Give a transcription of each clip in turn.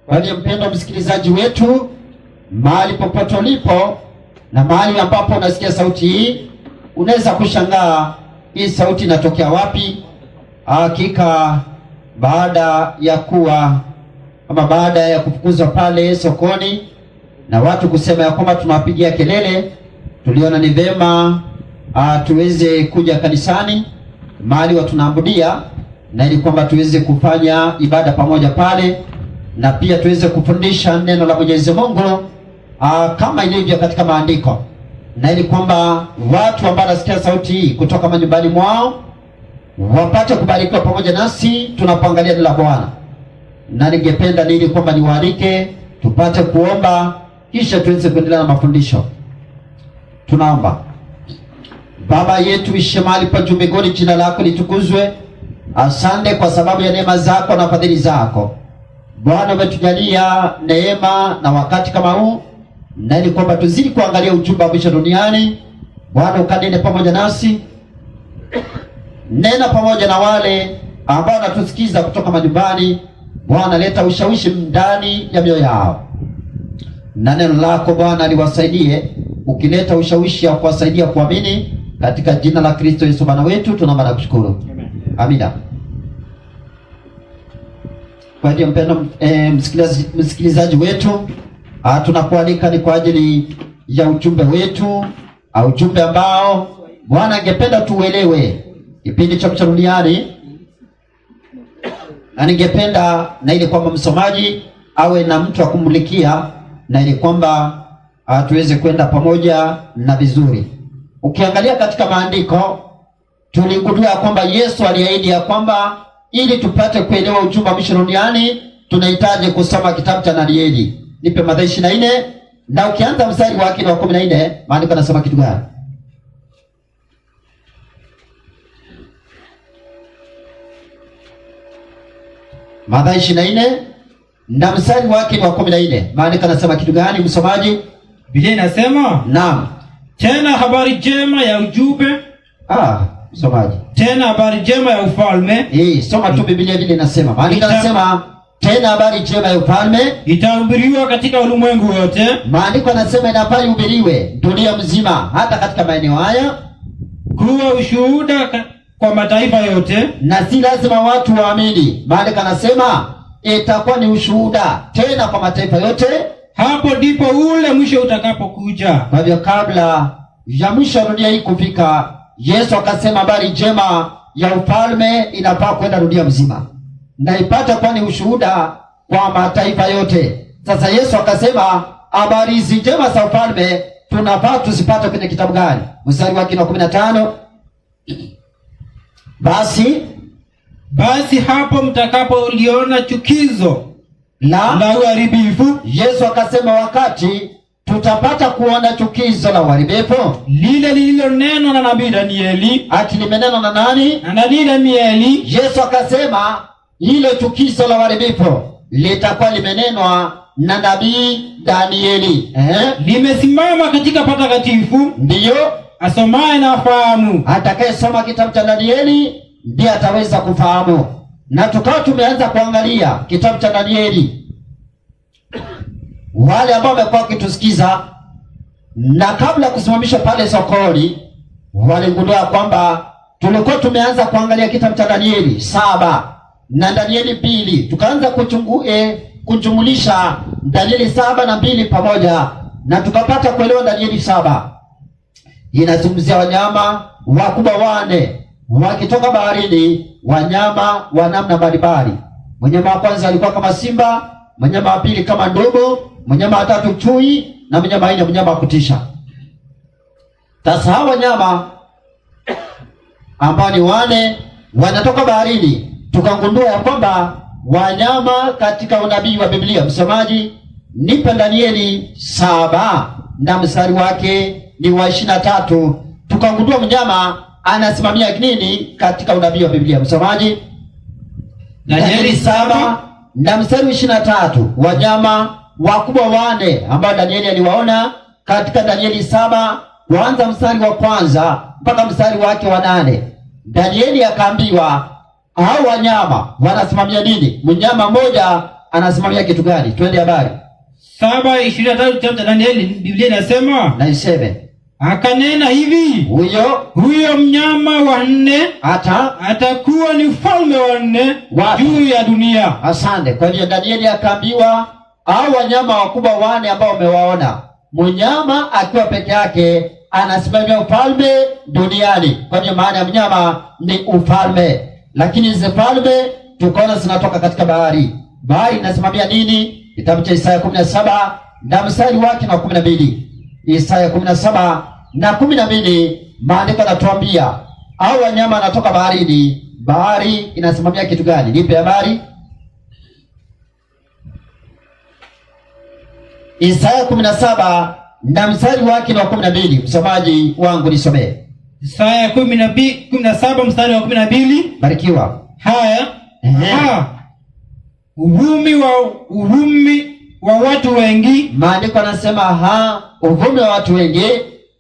Kwa hiyo mpendwa msikilizaji wetu, mahali popote ulipo na mahali ambapo unasikia sauti hii, unaweza kushangaa hii sauti inatokea wapi. Hakika baada ya kufukuzwa pale sokoni na watu kusema ya kwamba tunawapigia kelele, tuliona ni vema tuweze kuja kanisani mahali watu tunaabudia, na ili kwamba tuweze kufanya ibada pamoja pale, na pia tuweze kufundisha neno la Mwenyezi Mungu kama ilivyo katika maandiko, na ili kwamba watu ambao wanasikia sauti hii kutoka manyumbani mwao wapate kubarikiwa pamoja nasi tunapoangalia neno la Bwana. Na ningependa ili kwamba niwaalike tupate kuomba, kisha tuweze kuendelea na mafundisho. Tunaomba. Baba yetu ishe mahali pa juu mbinguni, jina lako litukuzwe. Asante kwa sababu ya neema zako na fadhili zako. Bwana, umetujalia neema na wakati kama huu, na ili kwamba tuzidi kuangalia ujumbe wa mwisho duniani. Bwana, ukanene pamoja nasi, nena pamoja na wale ambao wanatusikiza kutoka majumbani. Bwana, leta ushawishi ndani ya mioyo yao, na neno lako Bwana liwasaidie, ukileta ushawishi wa kuwasaidia kuamini, katika jina la Kristo Yesu Bwana wetu tunaomba na kushukuru. Amina. Kwa hiyo mpendwa msikilizaji wetu, tunakualika ni kwa ajili ya ujumbe wetu, ujumbe ambao Bwana angependa tuuelewe kipindi cha duniani, na ningependa na ile kwamba msomaji awe na mtu wa kumulikia, na ile kwamba tuweze kwenda pamoja na vizuri. Ukiangalia katika maandiko, tuligundua kwamba Yesu aliahidi ya kwamba ili tupate kuelewa ujumbe wa mwisho duniani tunahitaji kusoma kitabu cha Danieli. Nipe Mathayo 24, na ukianza mstari wake wa 14, maandiko yanasema kitu gani? Mathayo 24 na mstari wake wa 14, maandiko yanasema kitu gani msomaji? Biblia inasema, naam, tena habari njema ya ujumbe. Msomaji. Tena habari njema ya ufalme. Soma tu Biblia vile inasema. Maandiko yanasema tena habari njema ya ufalme itahubiriwa katika ulimwengu wote. Maandiko yanasema inafaa ihubiriwe dunia mzima, hata katika maeneo haya, kuwa ushuhuda kwa mataifa yote, na si lazima watu waamini. Maandiko yanasema itakuwa ni ushuhuda tena kwa mataifa yote. Hapo ndipo ule mwisho utakapokuja. Kwa hivyo kabla ya mwisho wa dunia hii kufika, Yesu akasema habari njema ya ufalme inafaa kwenda dunia mzima, na ipate kuwa ni ushuhuda kwa mataifa yote. Sasa Yesu akasema habari hizi njema za ufalme tunafaa tuzipate kwenye kitabu gani? Mstari wake wa 15, basi hapo mtakapoliona chukizo la uharibifu. Yesu akasema wakati tutapata kuona chukizo la uharibifu lile lililonenwa na nabii Danieli. Ati limenenwa na nani? Na nabii Danieli. Yesu akasema hilo chukizo la uharibifu litakuwa limenenwa na nabii Danieli. Limesimama katika patakatifu. Ndiyo, asomaye na afahamu. Atakayesoma kitabu cha Danieli ndiye ataweza kufahamu. Na tukawa tumeanza kuangalia kitabu cha Danieli. Wale ambao wamekuwa wakitusikiza na kabla kusimamisha pale sokoni, waligundua kwamba tulikuwa tumeanza kuangalia kitabu cha Danieli 7 na Danieli 2. Tukaanza kujumulisha Danieli 7 na 2 pamoja, na tukapata kuelewa Danieli 7 inazungumzia wanyama wakubwa 4 wakitoka baharini, wanyama wa namna mbalimbali. Mnyama wa kwanza alikuwa kama simba, mnyama wa pili kama ndogo, mnyama wa tatu chui, na mnyama wa nne mnyama wa kutisha. Sasa hawa wanyama ambao ni 4 wanatoka baharini, tukagundua ya kwamba wanyama katika unabii wa Biblia. Msomaji, nipe Danieli 7 na mstari wake ni wa 23. Tukagundua mnyama anasimamia nini katika unabii wa Biblia. Msomaji, Danieli 7 na mstari wa 23, wanyama wakubwa 4 ambao Danieli aliwaona katika Danieli 7 kuanza mstari wa kwanza mpaka mstari wake wa 8. Danieli akaambiwa hao wanyama wanasimamia nini? Mnyama mmoja anasimamia kitu gani? Twende habari 7:23 kitabu cha Danieli, Biblia inasema na iseme, akanena hivi, huyo mnyama wa nne atakuwa ni mfalme wa nne juu ya dunia. Asante. Kwa hiyo Danieli akaambiwa hao wanyama wakubwa wane ambao umewaona, mnyama akiwa peke yake anasimamia ufalme duniani. Kwa hiyo maana ya mnyama ni ufalme, lakini hizo falme tukaona zinatoka katika bahari. Bahari inasimamia nini? Kitabu cha Isaya 17 na mstari wake na 12. Isaya 17 na 12, maandiko yanatuambia hao wanyama wanatoka baharini. Bahari inasimamia kitu gani? Nipe habari. Isaya 17 na mstari wake na 12. Msomaji wangu nisomee. Isaya 17 mstari wa 12. Barikiwa. Haya. Uvumi wa watu wengi. Maandiko yanasema uvumi wa watu wengi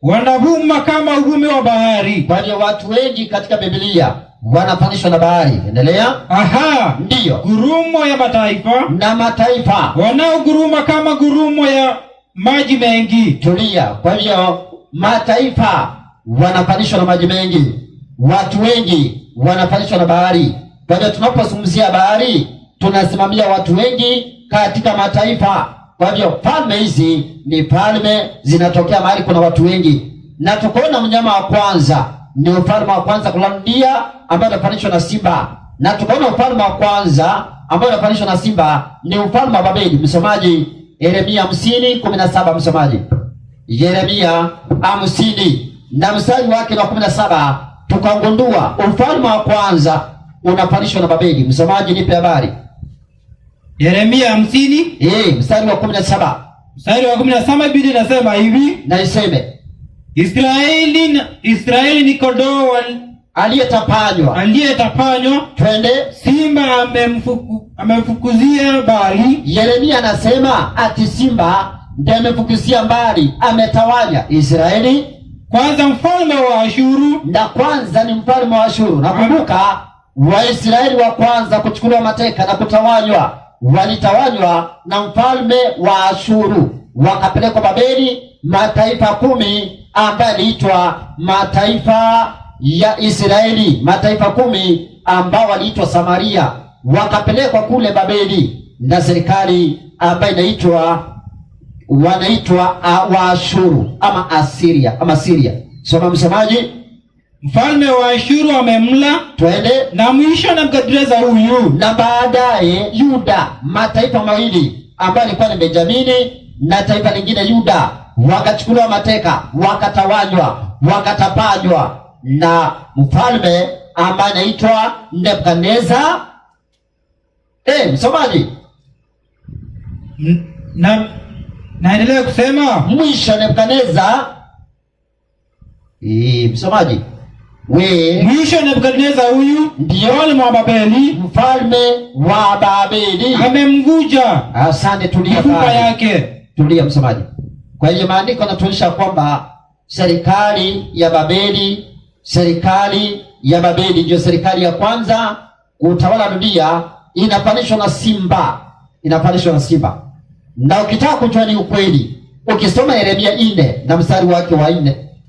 wanavuma kama uvumi wa bahari. Kwa hiyo watu wengi katika Biblia wanafanishwa na bahari. Endelea. Ndiyo. Gurumo ya mataifa na mataifa wanaoguruma kama gurumo ya maji mengi. Tulia. Kwa hiyo mataifa wanafanishwa na maji mengi, watu wengi wanafanishwa na bahari. Kwa hiyo tunapozungumzia bahari tunasimamia watu wengi katika mataifa. Kwa hiyo falme hizi ni falme zinatokea mahali kuna watu wengi. Na tukaona mnyama wa kwanza ni ufalme wa kwanza kulandia ambaye unafanishwa na simba. Na tukaona ufalme wa kwanza ambaye unafanishwa na simba ni ufalme wa Babeli. Msomaji, Yeremia 50:17. Msomaji, Yeremia 50 na mstari wake wa 17, tukagundua ufalme wa kwanza unafanishwa na Babeli. Msomaji, nipe habari. Yeremia 50 mstari wa 17. Mstari wa 17, Biblia inasema hivi, na iseme, Israeli ni kondoo aliyetapanywa. Twende. Simba amemfukuzia mbali. Yeremia anasema ati simba ndiye amefukuzia mbali, ametawanya Israeli. Kwanza mfalme wa Ashuru, na kwanza ni mfalme wa Ashuru. Nakumbuka Waisraeli wa kwanza kuchukuliwa mateka na kutawanywa, walitawanywa na mfalme wa Ashuru, wakapelekwa Babeli. Mataifa 10 ambayo yaliitwa mataifa ya Israeli, mataifa 10 ambao waliitwa Samaria, wakapelekwa kule Babeli na serikali ambayo wanaitwa Waashuru ama Asiria ama Syria. Soma msomaji. Mfalme wa Ashuru amemla. Twende. Na mwisho Nebukadneza huyu. Na baadaye Yuda, mataifa mawili ambayo ilikuwa ni Benjamini na taifa lingine Yuda, wakachukuliwa mateka, wakatawanywa, wakatapanywa na mfalme ambaye anaitwa Nebukadneza. Msomaji. Naendelea kusema mwisho Nebukadneza. Msomaji. Mwisho Nebukadneza huyu ndio mfalme wa Babeli, mfalme wa Babeli amemvuja. Asante. Tulia pale yake. Tulia msomaji. Kwa hiyo maandiko yanatuonyesha kwamba serikali ya Babeli ndio serikali ya kwanza kutawala dunia. Inafanishwa na simba. Na ukitaka kujua ni ukweli, ukisoma Yeremia 4 na mstari wake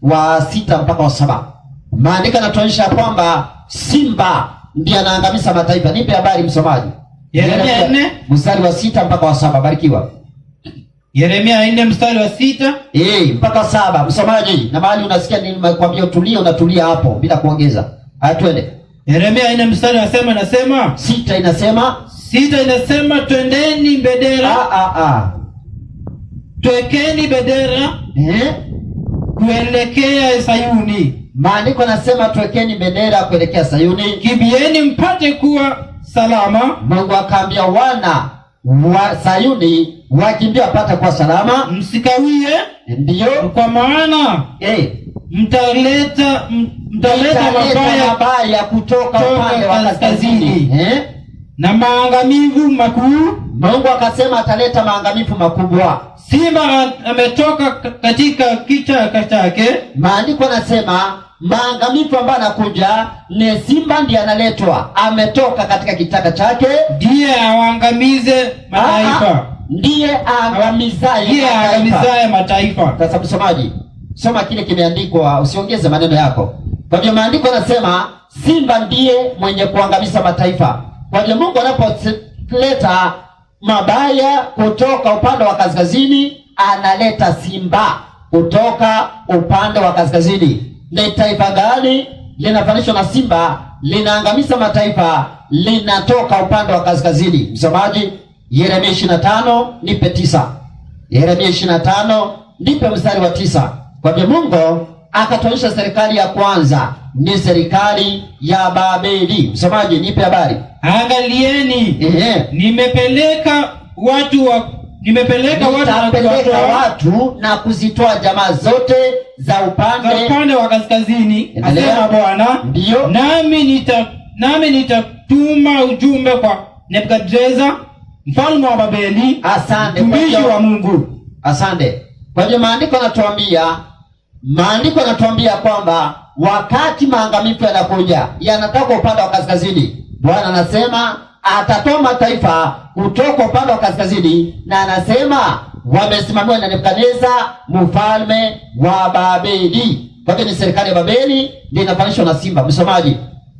wa 6 mpaka wa 7, maandiko yanatuonyesha kwamba simba ndiye anaangamiza mataifa. Nipe habari msomaji. Yeremia 4 mstari wa 6 mpaka wa 7. Barikiwa. Yeremia 4 mstari wa 6 mpaka 7. Msomaji, na mahali unasikia nimekwambia utulie, unatulia hapo bila kuongeza. Twende. Yeremia 4 mstari wa 7 inasema, 6 inasema twendeni bendera. Twekeni bendera kuelekea Sayuni. Maandiko nasema twekeni bendera kuelekea Sayuni. Kimbieni mpate kuwa salama. Mungu akaambia wana wa Sayuni wakimbia wapate kuwa salama. Msikawie. Ndio. Kwa maana mtaleta mabaya kutoka upande wa kaskazini. Na maangamivu makuu. Mungu akasema ataleta maangamivu makubwa. simba ametoka katika kichaka chake. Maandiko yanasema maangamivu ambayo anakuja ni simba, ndiye analetwa, ametoka katika kichaka chake, ndiye aangamize mataifa. Ndiye aangamizaye mataifa. Sasa msomaji, soma kile kimeandikwa, usiongeze maneno yako. Kwa hiyo maandiko yanasema simba ndiye mwenye kuangamiza mataifa. Kwa hiyo Mungu anapoleta mabaya kutoka upande wa kaskazini, analeta simba kutoka upande wa kaskazini. Ni taifa gani linafanishwa na simba, linaangamiza mataifa, linatoka upande wa kaskazini? Msomaji, Yeremia 25 nipe 9. Yeremia 25 nipe mstari wa 9. Kwa hivyo Mungu akatuonyesha serikali ya kwanza ni serikali ya Babeli. Msomaji, nipe habari. Angalieni, nimepeleka watu na kuzitoa jamaa zote za upande wa kaskazini, asema Bwana. Ndio. Nami nitatuma ujumbe kwa Nebukadreza mfalme wa Babeli, mtumishi wa Mungu. Asante. Kwa hiyo maandiko yanatuambia kwamba wakati maangamivu yanakuja, yanatoka upande wa kaskazini, Bwana anasema atatoa mataifa kutoka upande wa kaskazini, na anasema wamesimamiwa na Nebukadneza mfalme wa Babeli. Kwa hiyo ni serikali ya Babeli ndio inafanishwa na simba. Msomaji.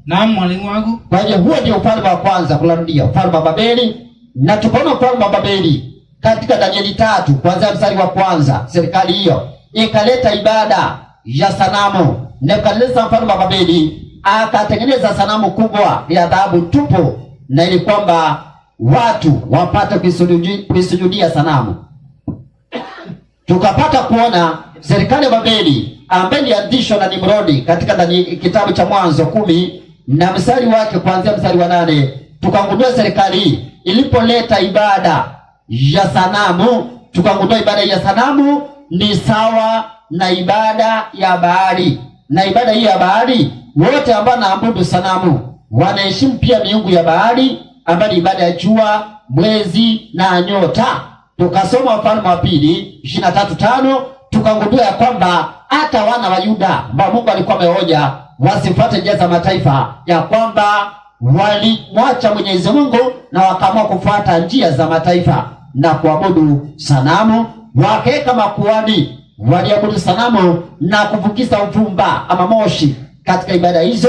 Naam mwalimu wangu. Kwa hiyo huo ndio ufalme wa kwanza kulandia, ufalme wa Babeli. Na tukaona ufalme wa Babeli katika Danieli 3 kuanzia mstari wa kwanza. Serikali hiyo ikaleta ibada ya sanamu. Nebukadneza mfalme wa Babeli akatengeneza sanamu kubwa ya dhahabu tupu, na ili kwamba watu wapate kuisujudia sanamu. Tukapata kuona serikali ya Babeli ambayo ilianzishwa na Nimrodi katika kitabu cha Mwanzo 10 na mstari wake kuanzia mstari wa 8. Tukagundua serikali hii ilipoleta ibada ya sanamu, tukagundua ibada ya sanamu ni sawa na ibada ya Baali. Na ibada hii ya Baali, wote ambao wanaabudu sanamu wanaheshimu pia miungu ya Baali ambayo ni ibada ya jua, mwezi na nyota. Tukasoma Wafalme wa Pili 23:5, tukagundua ya kwamba hata wana wa Yuda ambao Mungu alikuwa ameonya wasifuate njia za mataifa, ya kwamba walimwacha Mwenyezi Mungu na wakaamua kufuata njia za mataifa na kuabudu sanamu. Wakaweka makuhani waliabudu sanamu na kuvukiza uvumba ama moshi katika ibada hizo,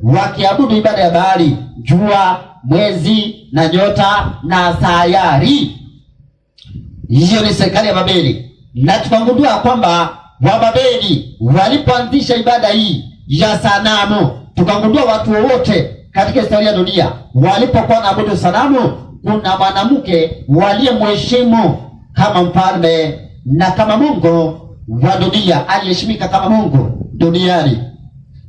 wakiabudu ibada ya Baali, jua, mwezi na nyota na sayari. Hiyo ni serikali ya Babeli. Na tukagundua kwamba Wababeli walipoanzisha ibada hii ya sanamu, tukagundua watu wote katika historia ya dunia walipokuwa wanaabudu sanamu, kuna mwanamke waliyemheshimu kama mfalme na kama Mungu wa dunia, aliheshimika kama Mungu duniani.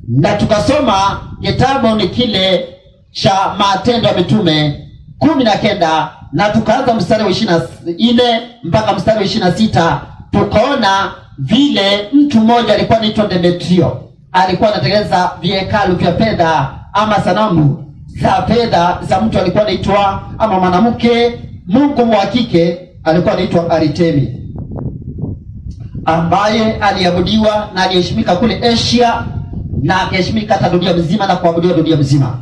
Na tukasoma kitabu ni kile cha Matendo ya Mitume 19 na tukaanza mstari wa 24 mpaka mstari wa 26. Tukaona vile mtu mmoja alikuwa anaitwa Demetrio, alikuwa anatengeneza vihekalu vya fedha ama sanamu za fedha za mtu alikuwa anaitwa, ama mwanamke mungu wa kike alikuwa anaitwa Artemi, ambaye aliabudiwa na aliheshimika kule Asia na akaheshimika hata dunia mzima na kuabudiwa dunia mzima.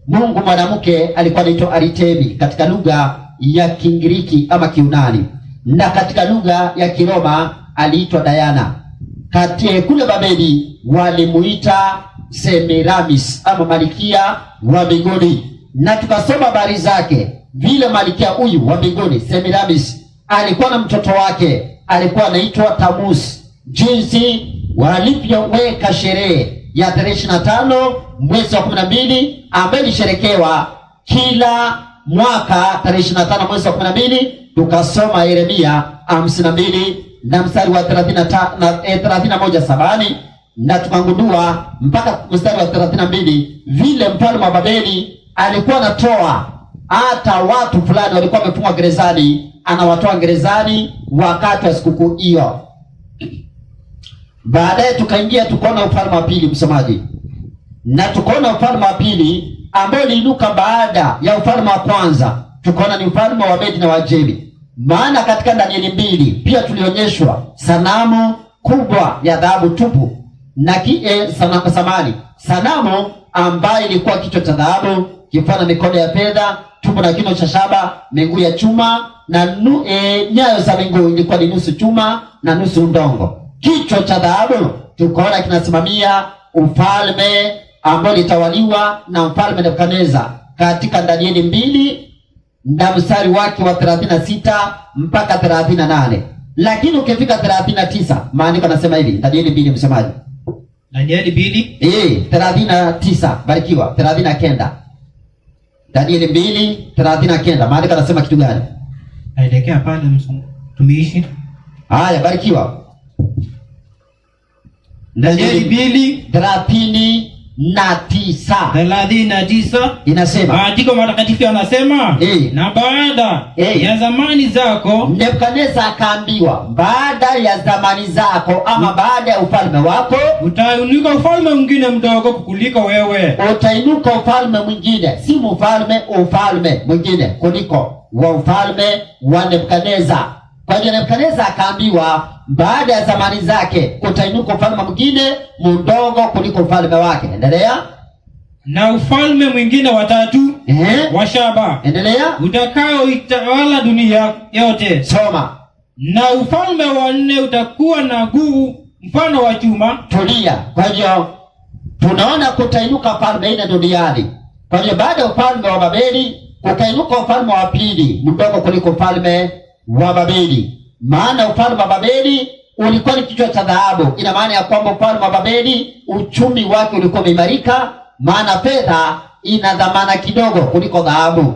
Mungu mwanamke alikuwa anaitwa Artemi katika lugha ya Kigiriki ama Kiunani, na katika lugha ya Kiroma aliitwa Diana. Kule Babeli walimuita Semiramis ama Malkia wa mbinguni. Na tukasoma habari zake vile Malkia huyu wa mbinguni Semiramis alikuwa na mtoto wake alikuwa anaitwa Tammuz, jinsi walivyoweka sherehe ya tarehe 25 mwezi wa 12 ambayo ilisherekewa kila mwaka tarehe 25 mwezi wa 12. Tukasoma Yeremia 52 na mstari wa 31 na tukagundua mpaka mstari wa 32 vile mfalme wa Babeli alikuwa anatoa hata watu fulani walikuwa wamefungwa gerezani, anawatoa gerezani wakati wa sikukuu hiyo. Baadaye tukaingia tukaona ufalme wa pili, msomaji, na tukaona ufalme wa pili ambao uliinuka baada ya ufalme wa kwanza. Tukaona ni ufalme wa Medi na Wajemi. Maana katika Danieli 2 pia tulionyeshwa sanamu kubwa ya dhahabu tupu na sanamu ambayo ilikuwa kichwa cha dhahabu, kifua na mikono ya fedha, tumbo na kiuno cha shaba, miguu ya chuma na nyayo za miguu ilikuwa ni nusu chuma na nusu udongo. Kichwa cha dhahabu tukaona kinasimamia ufalme ambao litawaliwa na mfalme Nebukadneza katika Danieli 2 na mstari wake wa 36 mpaka 38. Lakini ukifika 39 maandiko yanasema hivi, Danieli 2 msemaji. Danieli 2 39, barikiwa 39. Danieli 2:39 maandiko yanasema kitu gani? Naelekea pale mtumishi. Haya, barikiwa. Danieli 2:39 inasema, maandiko matakatifu yanasema, na baada ya zamani zako Nebukadneza akaambiwa, baada ya zamani zako ama baada ya ufalme wako utainuka ufalme mwingine mdogo kukuliko wewe. Utainuka ufalme mwingine, si ufalme mwingine kuliko wa ufalme wa Nebukadneza. Kwa hiyo Nebukadneza akaambiwa baada ya zamani zake kutainuka ufalme mwingine mdogo kuliko ufalme wake. Endelea. Na ufalme mwingine wa tatu wa shaba, endelea, utakao itawala dunia yote. Soma. Na ufalme wa 4 utakuwa na nguvu mfano wa chuma. Tulia. Kwa hiyo tunaona kutainuka ufalme 4 duniani. Kwa hiyo baada ya ufalme wa Babeli kukainuka ufalme wa pili mdogo kuliko ufalme wa Babeli. Maana ufalme wa Babeli ulikuwa ni kichwa cha dhahabu. Ina maana ya kwamba ufalme wa Babeli uchumi wake ulikuwa umeimarika, maana fedha ina dhamana kidogo kuliko dhahabu.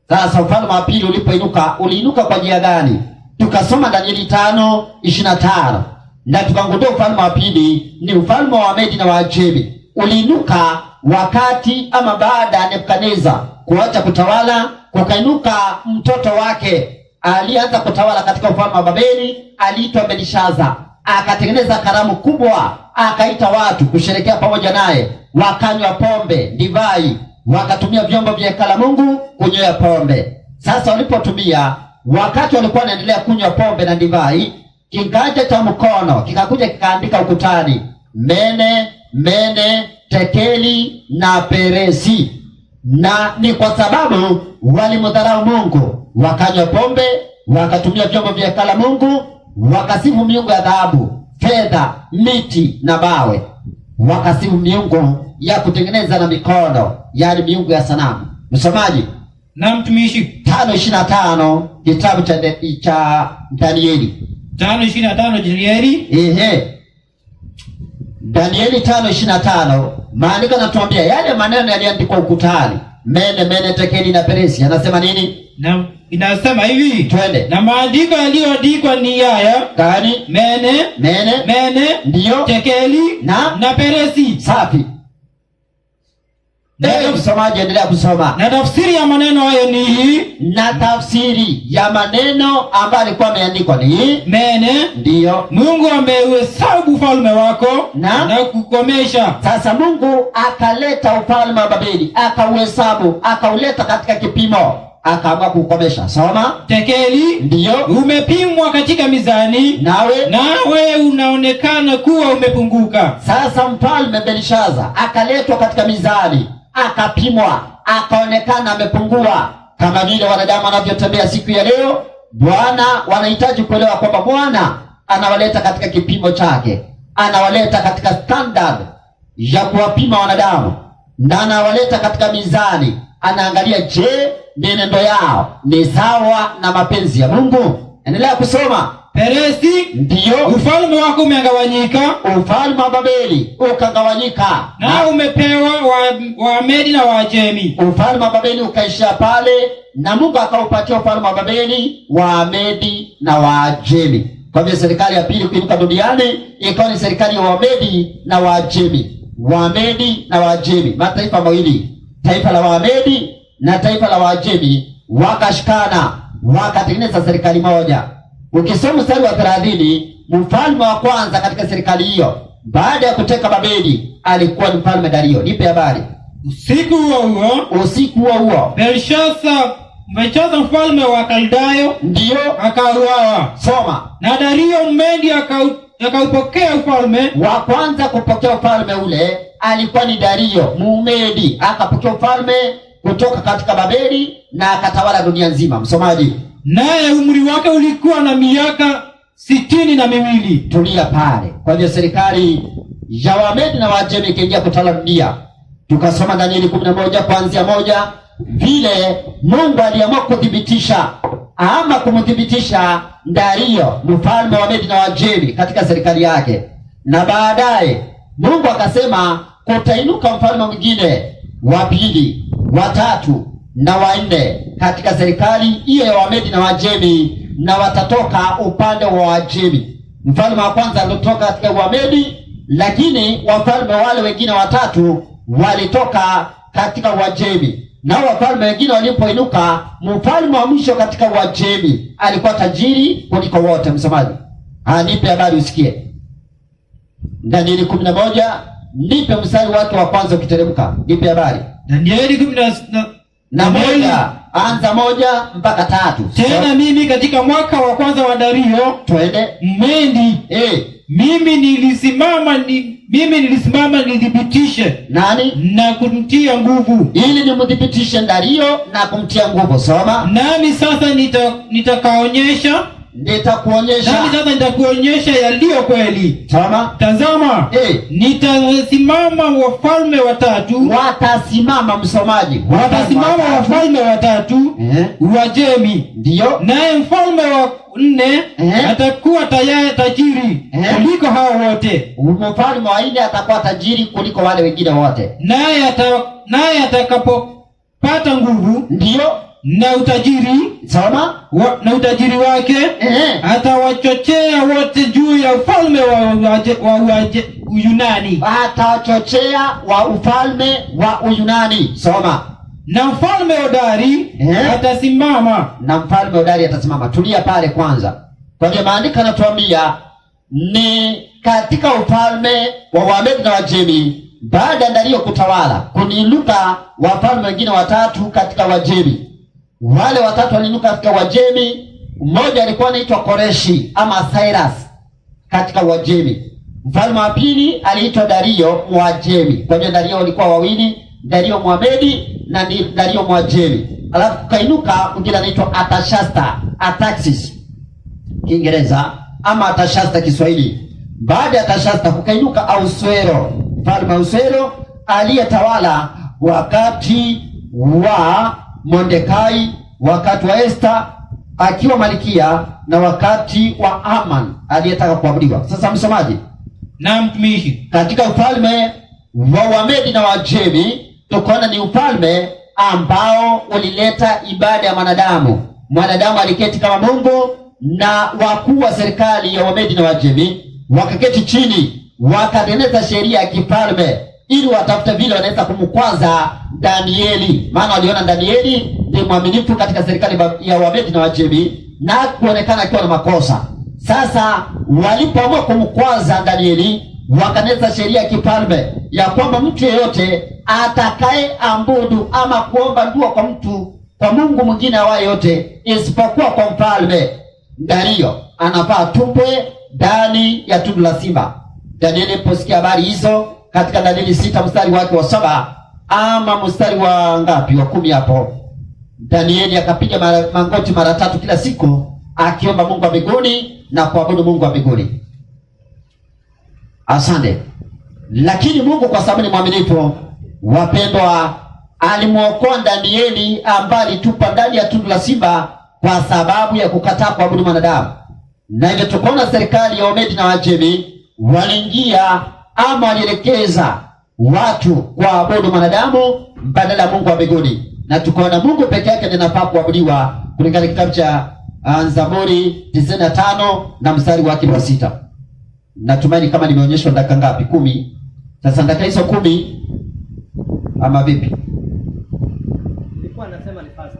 Sasa ufalme wa pili ulipoinuka, uliinuka kwa njia gani? Tukasoma Danieli 5:25 na tukangundua ufalme wa pili ni ufalme wa Wamedi na Waajemi. Uliinuka wakati ama baada ya Nebukadneza kuacha kutawala, kukainuka mtoto wake alianza kutawala katika ufalme wa Babeli, aliitwa Belishaza. Akatengeneza karamu kubwa, akaita watu kusherekea pamoja naye, wakanywa pombe, divai, wakatumia vyombo vya hekalu la Mungu kunywa pombe. Sasa walipotumia, wakati walikuwa wanaendelea kunywa pombe na divai, kiganja cha mkono kikakuja kikaandika ukutani, mene, tekeli na peresi. Na ni kwa sababu walimdharau Mungu, wakanywa pombe, wakatumia vyombo vya hekalu la Mungu, wakasifu miungu ya dhahabu, fedha, miti na mawe, wakasifu miungu ya kutengeneza na mikono, yaani miungu ya sanamu. Msomaji na mtumishi, 5:25 kitabu cha Danieli 5:25 Danieli. Danieli 5:25 maandiko yanatuambia yale maneno yaliandikwa ukutani, mene, tekeli na peresi, anasema nini? Na inasema hivi, twende. Na maandiko yaliyoandikwa ni haya gani? Mene, ndio, tekeli na peresi. Safi. Ndio msomaji, endelea kusoma. Na tafsiri ya maneno hayo ni hii. Na tafsiri ya maneno ambayo alikuwa ameandikwa ni hii. Mene, ndio, Mungu ameuhesabu ufalme wako na kukomesha. Sasa Mungu akaleta ufalme wa Babeli, akauhesabu, akauleta katika kipimo, akaamua kukomesha. Soma. Tekeli, ndio, umepimwa katika mizani, nawe unaonekana kuwa umepunguka. Sasa mfalme Belishaza akaletwa katika mizani, akapimwa, akaonekana amepungua. Kama vile wanadamu wanavyotembea siku ya leo, Bwana wanahitaji kuelewa kwamba Bwana anawaleta katika kipimo chake, anawaleta katika standard ya kuwapima wanadamu, na anawaleta katika mizani. Anaangalia, je, mienendo yao ni sawa na mapenzi ya Mungu? Endelea kusoma. Peresi, ndio, ufalme wako umegawanyika. Ufalme wa Babeli ukagawanyika, na umepewa Wamedi na Waajemi. Ufalme wa Babeli ukaishia pale, na Mungu akaupatia ufalme wa Babeli Wamedi na Waajemi. Kwa hivyo serikali ya pili kuinuka duniani ikawa ni serikali ya Wamedi na Waajemi. Wamedi na Waajemi, mataifa mawili, taifa la Wamedi na taifa la Waajemi, wakashikana, wakatengeneza serikali moja. Ukisoma mstari wa 30, mfalme wa kwanza katika serikali hiyo baada ya kuteka Babeli alikuwa ni mfalme Dario. Nipe habari. Usiku huo Belshaza Belshaza mfalme wa Kaldayo ndio akauawa. Soma. Na Dario Mmedi akaupokea ufalme. Wa kwanza kupokea ufalme ule alikuwa ni Dario Mmedi, akapokea ufalme kutoka katika Babeli na akatawala dunia nzima. Msomaji. Naye umri wake ulikuwa na miaka 62. Tulia pale. Kwa hivyo serikali ya Wamedi na Wajemi ikaingia kutawala dunia. Tukasoma Danieli 11 kuanzia 1 vile Mungu aliamua kudhibitisha ama kumdhibitisha Dario mfalme wa Medi na Wajemi katika serikali yake, na baadaye Mungu akasema kutainuka mfalme mwingine wa pili, wa tatu na wa nne katika serikali hiyo ya Wamedi na Wajemi, na watatoka upande wa Wajemi. Mfalme wa kwanza alitoka katika Wamedi, lakini wafalme wale wengine watatu walitoka katika Wajemi. Na wafalme wengine walipoinuka, mfalme wa mwisho katika Wajemi alikuwa tajiri kuliko wote. Msomaji, nipe habari usikie. Danieli 11, nipe mstari wake wa kwanza ukiteremka. Nipe habari. Danieli 11 anza 1 mpaka 3. Tena mimi katika mwaka wa kwanza wa Dario twende Mmedi, mimi nilisimama nidhibitishe nani na kumtia nguvu, ili nimdhibitishe Dario na kumtia nguvu. Soma. Nami sasa nitakuonyesha yaliyo kweli. Soma. Tazama, nitasimama wafalme watatu. Watasimama, msomaji. Watasimama wafalme watatu Wajemi. Ndio. Naye mfalme wa 4 atakuwa tajiri kuliko hao wote. Mfalme wa 4 atakuwa tajiri kuliko wale wengine wote. Naye atakapopata nguvu, ndio, na utajiri, soma, na utajiri wake atawachochea wote juu ya ufalme wa Uyunani. Atawachochea wa ufalme wa Uyunani. Soma. Na mfalme hodari atasimama. Na mfalme hodari atasimama. Tulia pale kwanza. Kwa hiyo maandiko yanatuambia ni katika ufalme wa Wamedi na Wajemi, baada ya Dario kutawala, kuniinuka wafalme wengine watatu katika Wajemi. Wale watatu waliinuka katika Wajemi. Mmoja alikuwa anaitwa Koreshi ama Cyrus katika Wajemi. Mfalme wa pili aliitwa Dario Mwajemi. Kwa hiyo Dario walikuwa wawili, Dario Mwamedi na Dario Mwajemi. Alafu kainuka mwingine anaitwa Artaxerxes Kiingereza ama Artashasta Kiswahili. Baada ya Artashasta kukainuka Ahasuero, mfalme Ahasuero aliyetawala wakati wa Mordekai, wakati wa Esther akiwa malkia, na wakati wa Haman aliyetaka kuabudiwa. Sasa msomaji na mtumishi, katika ufalme wa Wamedi na Wajemi tukaona ni ufalme ambao ulileta ibada ya mwanadamu. Mwanadamu aliketi kama Mungu, na wakuu wa serikali ya Wamedi na Wajemi wakaketi chini, wakatengeneza sheria ya kifalme ili watafute vile wanaweza kumkwaza Danieli, maana waliona Danieli ni mwaminifu katika serikali ya Wamedi na Wajemi na kuonekana akiwa na makosa. Sasa walipoamua kumkwaza Danieli, wakaneza sheria ya kifalme ya kwamba mtu yeyote atakaye ambudu ama kuomba dua kwa Mungu mwingine awaye yote isipokuwa kwa mfalme Dario, anafaa tupwe ndani ya tundu la simba. Danieli aliposikia habari hizo katika Danieli 6 mstari wake wa 7 ama mstari wa ngapi, wa 10 hapo, Danieli akapiga magoti mara 3 kila siku akiomba Mungu wa mbinguni na kuabudu Mungu wa mbinguni. Asante. Lakini Mungu kwa sababu ni mwaminifu, wapendwa, alimuokoa Danieli ambaye alitupa ndani ya tundu la simba kwa sababu ya kukataa kuabudu mwanadamu. Na hivyo tukaona serikali ya Wamedi na Wajemi waliingia ama walielekeza watu kuabudu mwanadamu badala ya Mungu wa mbinguni, na tukaona Mungu peke yake ndiye anafaa kuabudiwa kulingana na kitabu cha Zaburi 95 na mstari wake wa 6. Natumaini kama nimeonyeshwa dakika ngapi? 10. Sasa dakika hizo 10 ama vipi? Nilikuwa nasema ni fast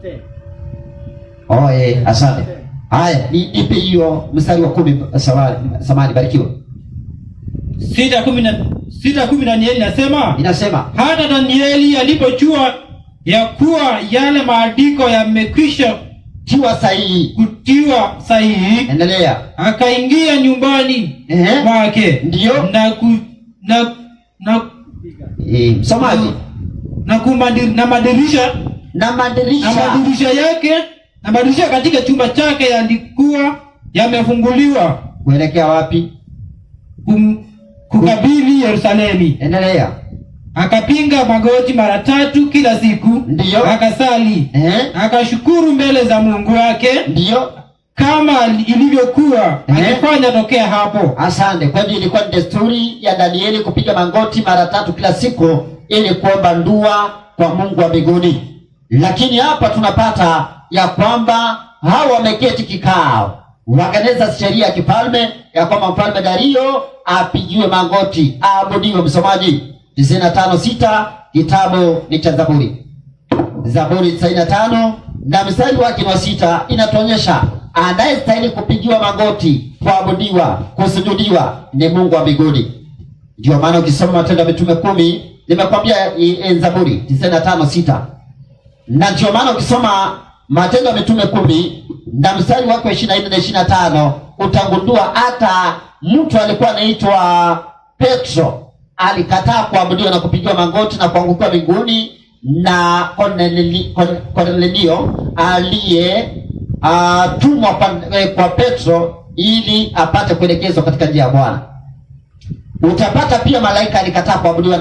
10. Asante. Haya, nipe hiyo mstari wa 10. Samahani, barikiwa. 6:10 Danieli nasema, inasema hata Danieli ya kuwa yale maandiko yamekwisha kutiwa sahihi. Endelea. Akaingia nyumbani mwake, ndio msomaji, na madirisha katika chumba chake yalikuwa yamefunguliwa kuelekea wapi? Kukabili Yerusalemu. Endelea. Akapinga magoti mara 3 kila siku, ndio akasali, akashukuru mbele za Mungu wake, ndio kama ilivyokuwa akifanya tokea hapo. Asante. Kwa hiyo ilikuwa ni desturi ya Danieli kupiga magoti mara 3 kila siku ili kuomba dua kwa Mungu wa mbinguni. Lakini hapa tunapata ya kwamba hao wameketi kikao, wakaneza sheria ya kifalme ya kwamba mfalme Dario apigiwe magoti, aabudiwe. Msomaji, 95:6 kitabu ni cha Zaburi. Zaburi 95 na mstari wake wa 6 inatuonyesha anayestahili kupigiwa magoti, kuabudiwa, kusujudiwa ni Mungu wa mbinguni. Ndio maana ukisoma Matendo ya Mitume 10, nimekwambia Zaburi 95:6. Na ndio maana ukisoma Matendo ya Mitume 10 na mstari wake wa 24 na 25 utagundua hata mtu alikuwa anaitwa Petro alikataa kuabudiwa na kupigiwa magoti na kuanguka mbinguni na Kornelio aliye tumwa kwa Petro ili apate kuelekezwa katika njia ya Bwana. Utapata pia malaika alikataa kuabudiwa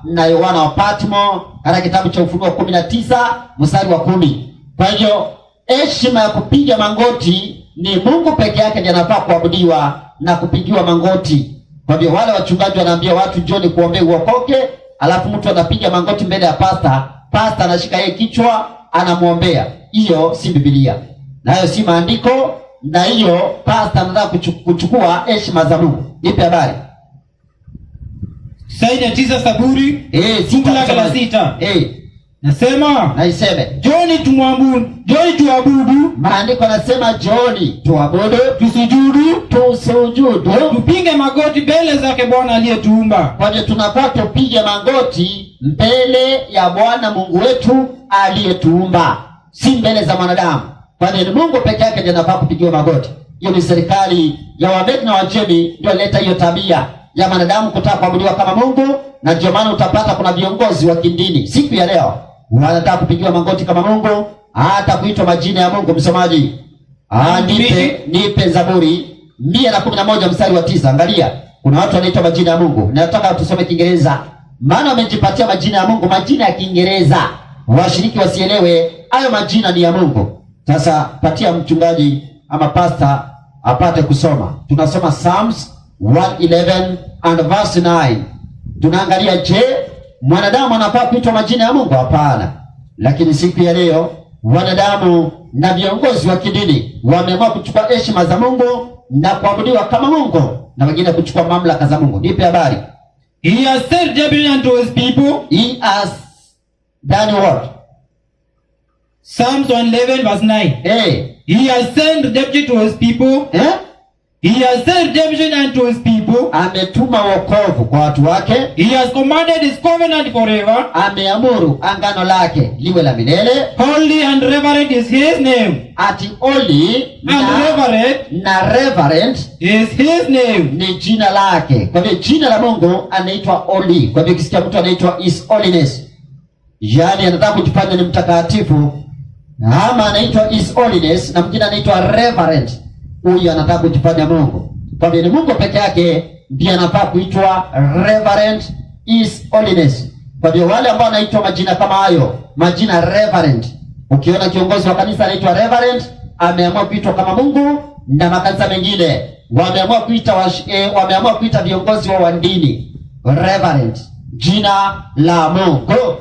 na Yohana wa Patmo katika kitabu cha Ufunuo 19 mstari wa 10. Kwa hiyo heshima ya kupiga magoti ni Mungu peke yake ndiye anafaa kuabudiwa na kupigiwa magoti. Kwa hivyo wale wachungaji wanaambia watu njoni kuombea uokoke, alafu mtu anapiga magoti mbele ya pasta anashika yeye kichwa anamuombea. Hiyo si Biblia. Nayo si maandiko, na hiyo pasta anataka kuchukua heshima za Mungu. Nipe habari. Saidi 9 Zaburi, la 6. Nasema, naiseme, njoni tuabudu. Maandiko nasema njoni tuabudu, tusujudu, tupige magoti mbele zake Bwana aliyetuumba. Kwa hiyo tunafaa tupige magoti mbele ya Bwana Mungu wetu aliyetuumba, si mbele za mwanadamu. Kwa hiyo ni Mungu peke yake ndiye anafaa kupigiwa magoti. Hiyo ni serikali ya Wamedi na Wajemi ndio ileta hiyo tabia ya wanadamu kutaka kuabudiwa kama Mungu, na ndio maana utapata kuna viongozi wa kidini siku ya leo wanataka kupigiwa magoti kama Mungu, hata kuitwa majina ya Mungu. Msomaji, nipe Zaburi 111 mstari wa 9. Angalia, kuna watu wanaitwa majina ya Mungu. Nataka tusome Kiingereza, maana wamejipatia majina ya Mungu, majina ya Kiingereza. Washiriki wasielewe hayo majina ni ya Mungu. Sasa patia mchungaji ama pasta apate kusoma. Tunasoma Psalms 111 and verse 9. Tunaangalia, je, mwanadamu anafaa kuitwa majina ya Mungu? Hapana. Lakini siku ya leo wanadamu na viongozi wa kidini wameamua kuchukua heshima za Mungu na kuabudiwa kama Mungu, na wengine kuchukua mamlaka za Mungu. Nipe habari. He has sent deputy unto his people. He has done what? Psalms 111 verse 9. He has sent deputy to his people. He has sent redemption unto his people. Ametuma wokovu kwa watu wake. He has commanded his covenant forever. Ameamuru angano lake liwe la milele. Holy and reverent is his name. Ati holy and reverent is his name. Ni jina lake. Kwa hivyo jina la Mungu anaitwa holy. Kwa hivyo kisikia mtu anaitwa his holiness, yaani anataka kujifanya ni mtakatifu, ama anaitwa his holiness, na mwingine anaitwa reverent, huyu anataka kujifanya Mungu. Kwa hivyo ni Mungu peke yake ndiye anafaa kuitwa reverend, his holiness. Kwa hivyo wale ambao wanaitwa majina kama hayo, majina reverend, ukiona kiongozi wa kanisa anaitwa reverend, ameamua kuitwa kama Mungu, na makanisa mengine wameamua kuita viongozi wa dini reverend, jina la Mungu.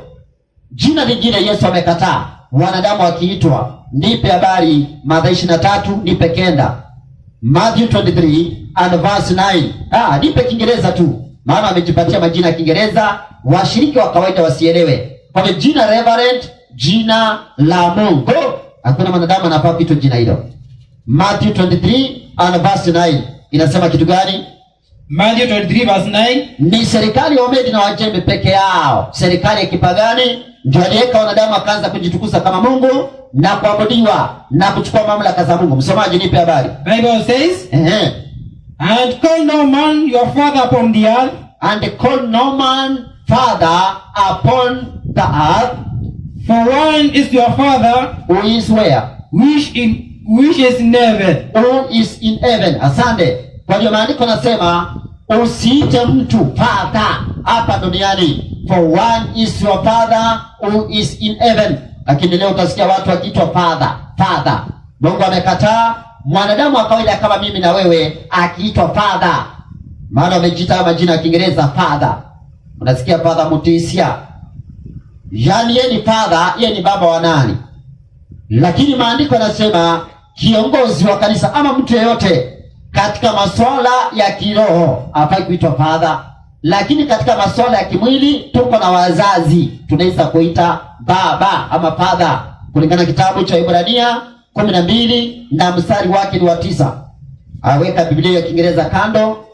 Jina lingine Yesu amekataa wanadamu wakiitwa. Nipe habari Mathayo 23, nipe kenda. Matthew 23 and verse 9. Nipe Kiingereza tu, maana amejipatia majina ya Kiingereza, washiriki wa kawaida wasielewe. Kwa hivyo jina reverend, jina la Mungu, hakuna mwanadamu anafaa kuitwa jina hilo. Matthew 23 and verse 9 inasema kitu gani? Matthew 23 verse 9. Ni serikali ya Wamedi na Wajemi peke yao, serikali ya kipagani ndio aliweka wanadamu akaanza kujitukuza kama Mungu na kuabudiwa na kuchukua mamlaka za Mungu. Msomaji, nipe habari. Bible says, and call no man your father upon the earth, and call no man father upon the earth, for one is your father, who is where? Which is in heaven. Who is in heaven. Asante. Kwa hiyo maandiko nasema usiite mtu father hapa duniani, for one is your father who is in heaven. Lakini leo utasikia watu wakiitwa father. Mungu amekataa mwanadamu wa kawaida kama mimi na wewe akiitwa father, maana wamejiita majina ya Kiingereza father. Unasikia Father Mutisia, yani yeye ni father, yeye ni baba wa nani? Lakini maandiko yanasema kiongozi wa kanisa ama mtu yeyote katika masuala ya kiroho hafai kuitwa father, lakini katika masuala ya kimwili tuko na wazazi tunaweza kuita baba ama father, kulingana kitabu cha Ibrania 12 na mstari wake ni wa 9. Aweka Biblia ya Kiingereza kando.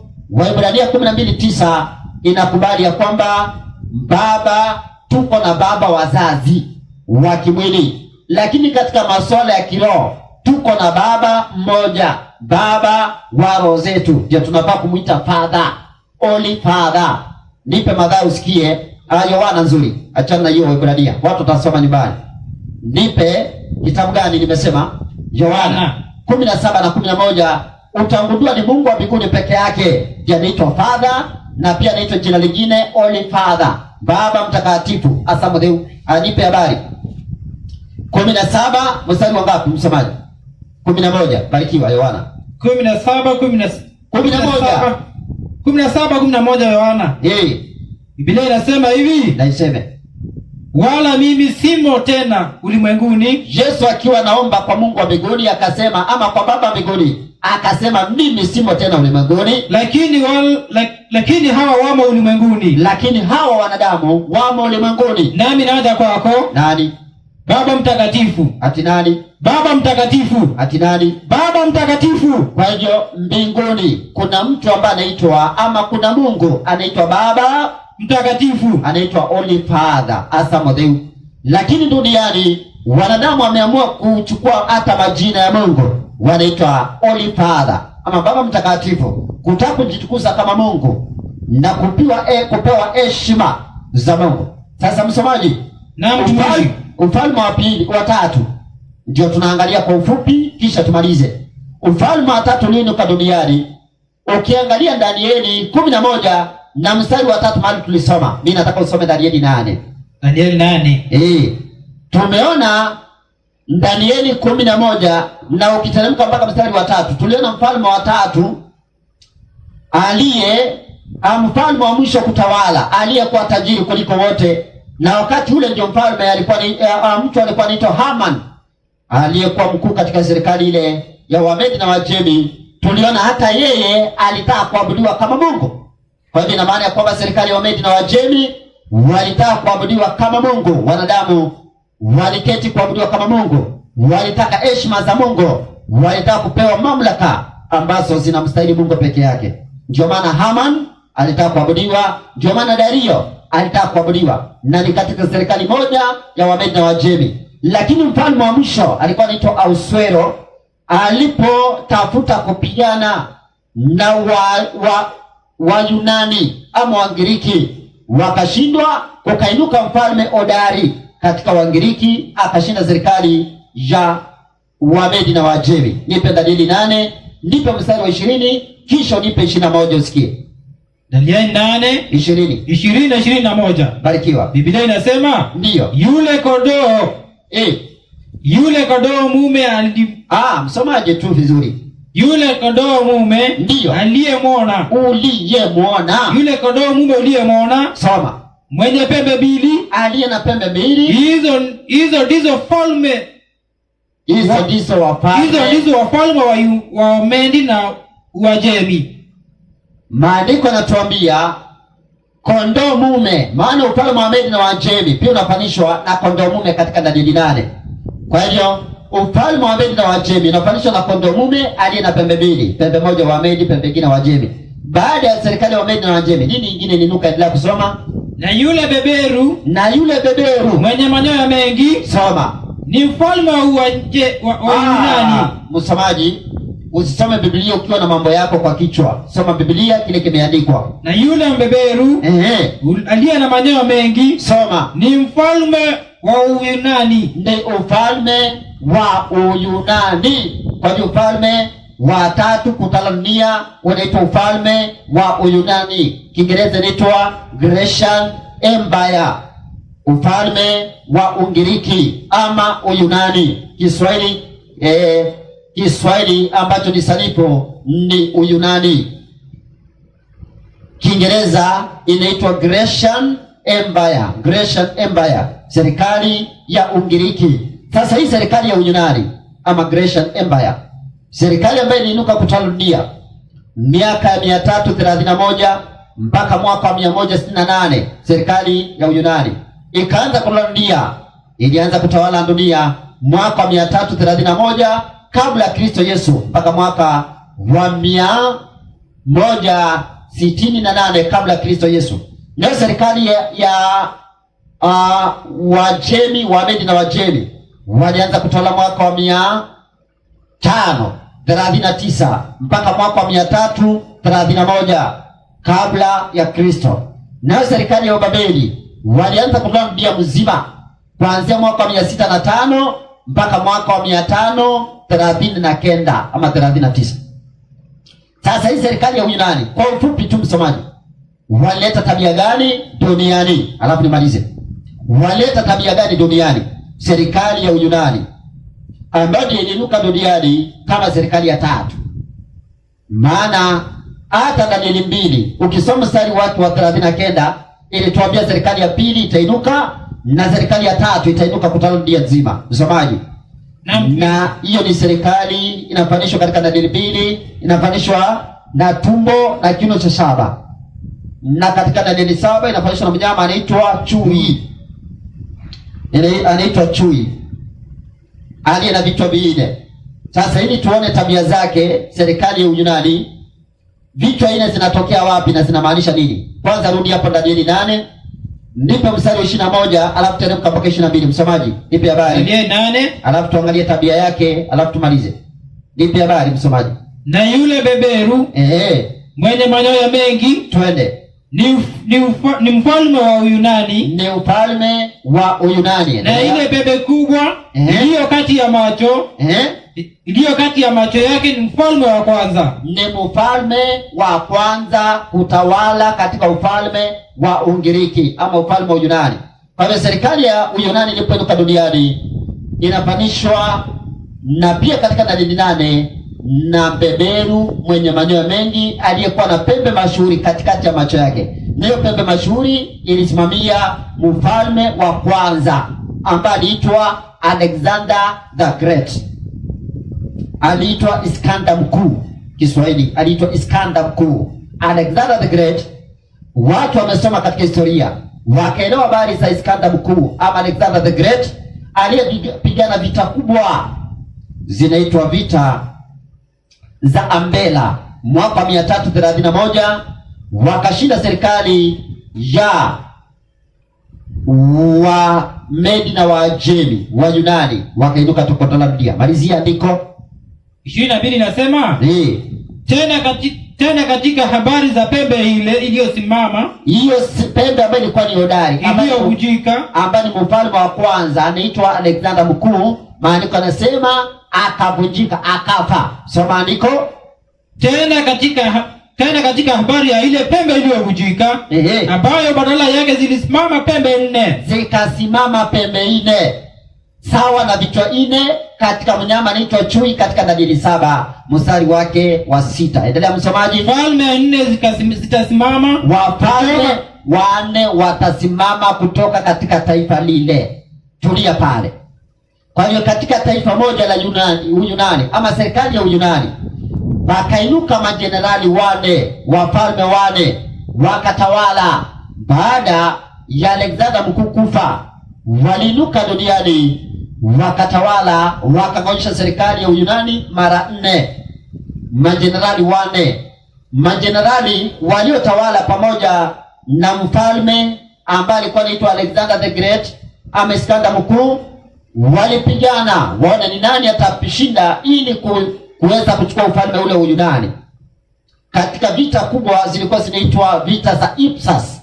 Ibrania 12:9 inakubali ya kwamba baba, tuko na baba wazazi wa kimwili, lakini katika masuala ya kiroho tuko na baba mmoja, baba wa roho zetu, ndio tunafaa kumuita father, only father. Nipe Mathayo usikie, Yohana nzuri, achana na hiyo Ibrania, watu watasoma nyumbani. Nipe kitabu gani nimesema? Yohana 17 na 11. Utangundua ni Mungu wa mbinguni peke yake ndiye anaitwa father, na pia anaitwa jina lingine only father, baba mtakatifu. Asamodeu, anipe habari. 17 mstari wa ngapi msomaji? 11. Barikiwa Yohana 17:11 Yohana. Biblia inasema hivi, na iseme, wala mimi simo tena ulimwenguni. Yesu akiwa naomba kwa Mungu wa mbinguni akasema, ama kwa Baba wa mbinguni akasema, mimi simo tena ulimwenguni, lakini hawa wamo ulimwenguni. Lakini hawa wanadamu wamo ulimwenguni. Nami naja kwako. Nani? Baba mtakatifu. Ati nani? Baba mtakatifu. Ati nani? Baba mtakatifu. Kwa hivyo mbinguni kuna mtu ambaye anaitwa, ama kuna Mungu anaitwa Baba mtakatifu, anaitwa only father, Asamodeu. Lakini duniani wanadamu wameamua kuchukua hata majina ya Mungu, wanaitwa only father ama baba mtakatifu, kutaka kujitukuza kama Mungu na kupewa heshima za Mungu. Sasa msomaji, ufalme wa pili wa tatu ndio tunaangalia kwa ufupi kisha tumalize. Ufalme wa tatu lini kwa duniani? Ukiangalia Danieli 11 na mstari wa 3 mahali tulisoma. Mimi nataka usome Danieli 8. Danieli 8. Tumeona Danieli 11 na ukiteremka mpaka mstari wa 3 tuliona mfalme wa tatu mfalme wa mwisho kutawala, aliyekuwa tajiri kuliko wote, na wakati ule ndio mfalme alikuwa mtu alikuwa anaitwa Haman, aliyekuwa mkuu katika serikali ile ya Wamedi na Wajemi. Tuliona hata yeye alitaka kuabudiwa kama Mungu. Kwa hivyo ina maana ya kwamba serikali ya Wamedi na Wajemi walitaka kuabudiwa kama Mungu. Wanadamu waliketi kuabudiwa kama Mungu, walitaka heshima za Mungu, walitaka kupewa mamlaka ambazo zinamstahili Mungu peke yake. Ndio maana Haman alitaka kuabudiwa, ndio maana Dario alitaka kuabudiwa, na ni katika serikali moja ya Wamedi na Wajemi. Lakini mfalme wa mwisho alikuwa anaitwa Ahasuero, alipotafuta kupigana na wa Yunani ama Wangiriki wakashindwa, kukainuka mfalme hodari katika Wangiriki akashinda serikali ya Wamedi na Wajemi. Nipe Danieli 8, nipe mstari wa 20, kisha nipe 21 usikie. Danieli 8 20 na 21. Barikiwa. Biblia inasema, ndio yule kondoo mume msomaje tu vizuri. Yule kondoo mume ndio uliyemwona, yule kondoo mume uliyemwona, soma, mwenye pembe mbili, aliye na pembe mbili, hizo ndizo wafalme wa Wamedi na Wajemi. Maandiko yanatuambia kondoo mume, maana ufalme wa Wamedi na Wajemi pia unafanishwa na kondoo mume katika Danieli 8. Kwa hivyo ufalme wa Wamedi na Wajemi unafanishwa na kondoo mume aliye na pembe mbili, pembe moja wa Wamedi, pembe nyingine wa Wajemi. Baada ya serikali ya Wamedi na Wajemi, nini ingine iliinuka? Endelea kusoma. Na yule beberu mwenye manyoya mengi, soma, ni mfalme wa Yunani. Msomaji, usisome Biblia ukiwa na mambo yako kwa kichwa. Soma Biblia kile kimeandikwa. Na yule mbeberu aliye na manyoya mengi, soma, ni mfalme wa Uyunani. Ni ufalme wa Uyunani. Kwa hiyo ufalme wa tatu kutawala dunia unaitwa ufalme wa Uyunani. Kiingereza inaitwa Grecian Empire. Ufalme wa Ungiriki ama Uyunani. Kiswahili ambacho ni sanifu ni Uyunani. Kiingereza inaitwa Grecian Empire. Grecian Empire, serikali ya Ungiriki. Sasa hii serikali ya Uyunani ama Grecian Empire, serikali ambayo iliinuka kutawala dunia miaka ya 331 mpaka mwaka wa 168, serikali ya Uyunani ikaanza kutawala dunia. Ilianza kutawala dunia mwaka wa 331 kabla ya Kristo Yesu mpaka mwaka wa 168 kabla ya Kristo Yesu. Na serikali ya Wajemi, Wamedi na Wajemi walianza kutawala mwaka wa 539 mpaka mwaka wa 331 kabla ya Kristo. Na serikali ya Babeli walianza kutawala dunia mzima kuanzia mwaka wa 605 mpaka mwaka wa 539 ama 39. Sasa hii serikali ya Uyunani, kwa ufupi tu msomaji, waleta tabia gani duniani? Alafu nimalize. Waleta tabia gani duniani? Serikali ya Uyunani ambayo iliinuka duniani kama serikali ya tatu. Maana hata Danieli 2 ukisoma mstari wake wa 39 ilituambia serikali ya pili itainuka na serikali ya tatu itainuka kutawala dunia nzima. Msomaji, na hiyo ni serikali inafanishwa katika Danieli 2, inafanishwa na tumbo na kiuno cha shaba. Na katika Danieli 7 inafanishwa na mnyama anaitwa chui. Anaitwa chui aliye na vichwa vinne. Sasa ili tuone tabia zake serikali ya Uyunani, vichwa nne zinatokea wapi na zinamaanisha nini? Kwanza rudi hapo Danieli 8, nipe mstari wa 21 alafu teremka mpaka 22. Msomaji, nipe habari. Danieli 8 alafu tuangalie tabia yake alafu tumalize. Nipe habari msomaji. Na yule beberu mwenye manyoya mengi, twende, ni mfalme wa Uyunani. Ni ufalme wa Uyunani. Na ile bebe kubwa iliyo kati ya macho iliyo kati ya macho yake ni mfalme wa kwanza. Ni mfalme wa kwanza kutawala katika ufalme wa Ungiriki ama ufalme wa Uyunani. Kwa hivyo serikali ya Uyunani ilipoinuka duniani inafanishwa na pia katika Danieli 8 na beberu mwenye manyoya mengi aliyekuwa na pembe mashuhuri katikati ya macho yake. Nayo pembe mashuhuri ilisimamia mfalme wa kwanza ambaye aliitwa Alexander the Great. Aliitwa Iskandar Mkuu. Kiswahili aliitwa Iskandar Mkuu. Alexander the Great, watu wamesoma katika historia wakaelewa habari za Iskandar Mkuu ama Alexander the Great aliyepigana vita kubwa zinaitwa vita za Ambela mwaka 331, wakashinda serikali ya Wamedi na Wajemi wa Yunani, wakainuka kutawala dunia. Malizia andiko 22 nasema tena katika habari za pembe ile iliyosimama, hiyo pembe ambayo ilikuwa ni hodari iliyovunjika, ambaye ni mfalme wa kwanza anaitwa Alexander Mkuu. Maandiko yanasema akavunjika, akafa. Soma andiko. Tena katika habari ya ile pembe iliyovunjika, ambayo badala yake zilisimama pembe 4. Zikasimama pembe 4 sawa na vichwa 4 katika mnyama anaitwa chui katika Danieli 7 mstari wake wa 6. Endelea msomaji. Falme 4 zitasimama, wafalme 4 watasimama kutoka katika taifa lile. Tulia pale. Kwa hiyo katika taifa moja la Uyunani ama serikali ya Uyunani wakainuka majenerali 4, wafalme 4 wakatawala. Baada ya Alexander Mkuu kufa, waliinuka duniani wakatawala, wakang'onisha serikali ya Uyunani mara 4. Majenerali 4 majenerali waliotawala pamoja na mfalme ambaye alikuwa anaitwa Alexander the Great ama Iskanda Mkuu, walipigana waone ni nani atapishinda ili kuweza kuchukua ufalme ule wa Yunani. Katika vita kubwa zilikuwa zinaitwa vita za Ipsas,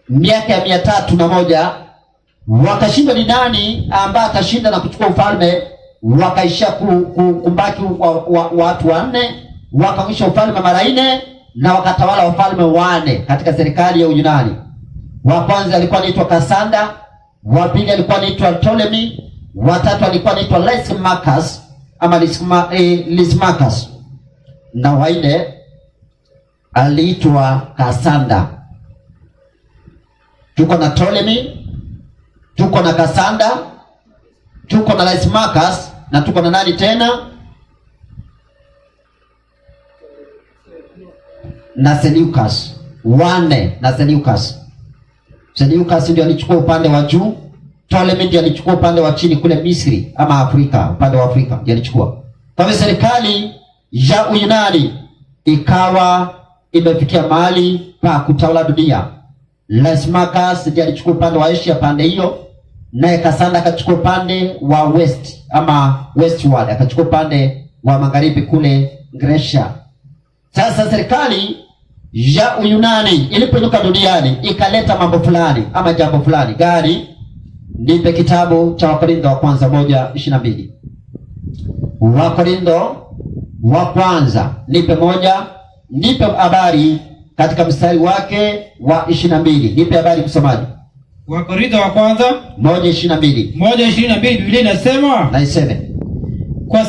miaka ya 301. Wakashinda ni nani ambaye atashinda na kuchukua ufalme. Wakaisha kubaki watu 4, wakaisha ufalme mara 4 na wakatawala wafalme 4 katika serikali ya Uyunani. Wa kwanza alikuwa anaitwa Kasanda, wa pili alikuwa anaitwa Ptolemy, wa tatu alikuwa anaitwa Lysimachus ama Lysimachus, na wa 4 aliitwa Kasanda. Tuko na Ptolemy, tuko na Kasanda, tuko na Lysimachus, na tuko na nani tena? Na Seleucus. 4 na Seleucus. Seleucus ndio alichukua upande wa juu, Ptolemy ndio alichukua upande wa chini kule Misri ama Afrika, upande wa Afrika ndio alichukua. Kwa hivyo serikali ya Uyunani ikawa imefikia mahali pa kutawala dunia. Lysimachus ndio alichukua upande wa Asia pande hiyo, naye Kasanda akachukua upande wa west ama westward, akachukua upande wa magharibi kule Grecia. Sasa serikali ya Uyunani ilipoinuka duniani ikaleta mambo fulani ama jambo fulani. Gari, nipe kitabu cha Wakorintho wa kwanza 1:22. Wakorintho wa kwanza nipe 1, nipe habari katika mstari wake wa 22. Nipe habari msomaji. Wakorintho wa kwanza 1:22. 1:22 Biblia inasema, na iseme, kwa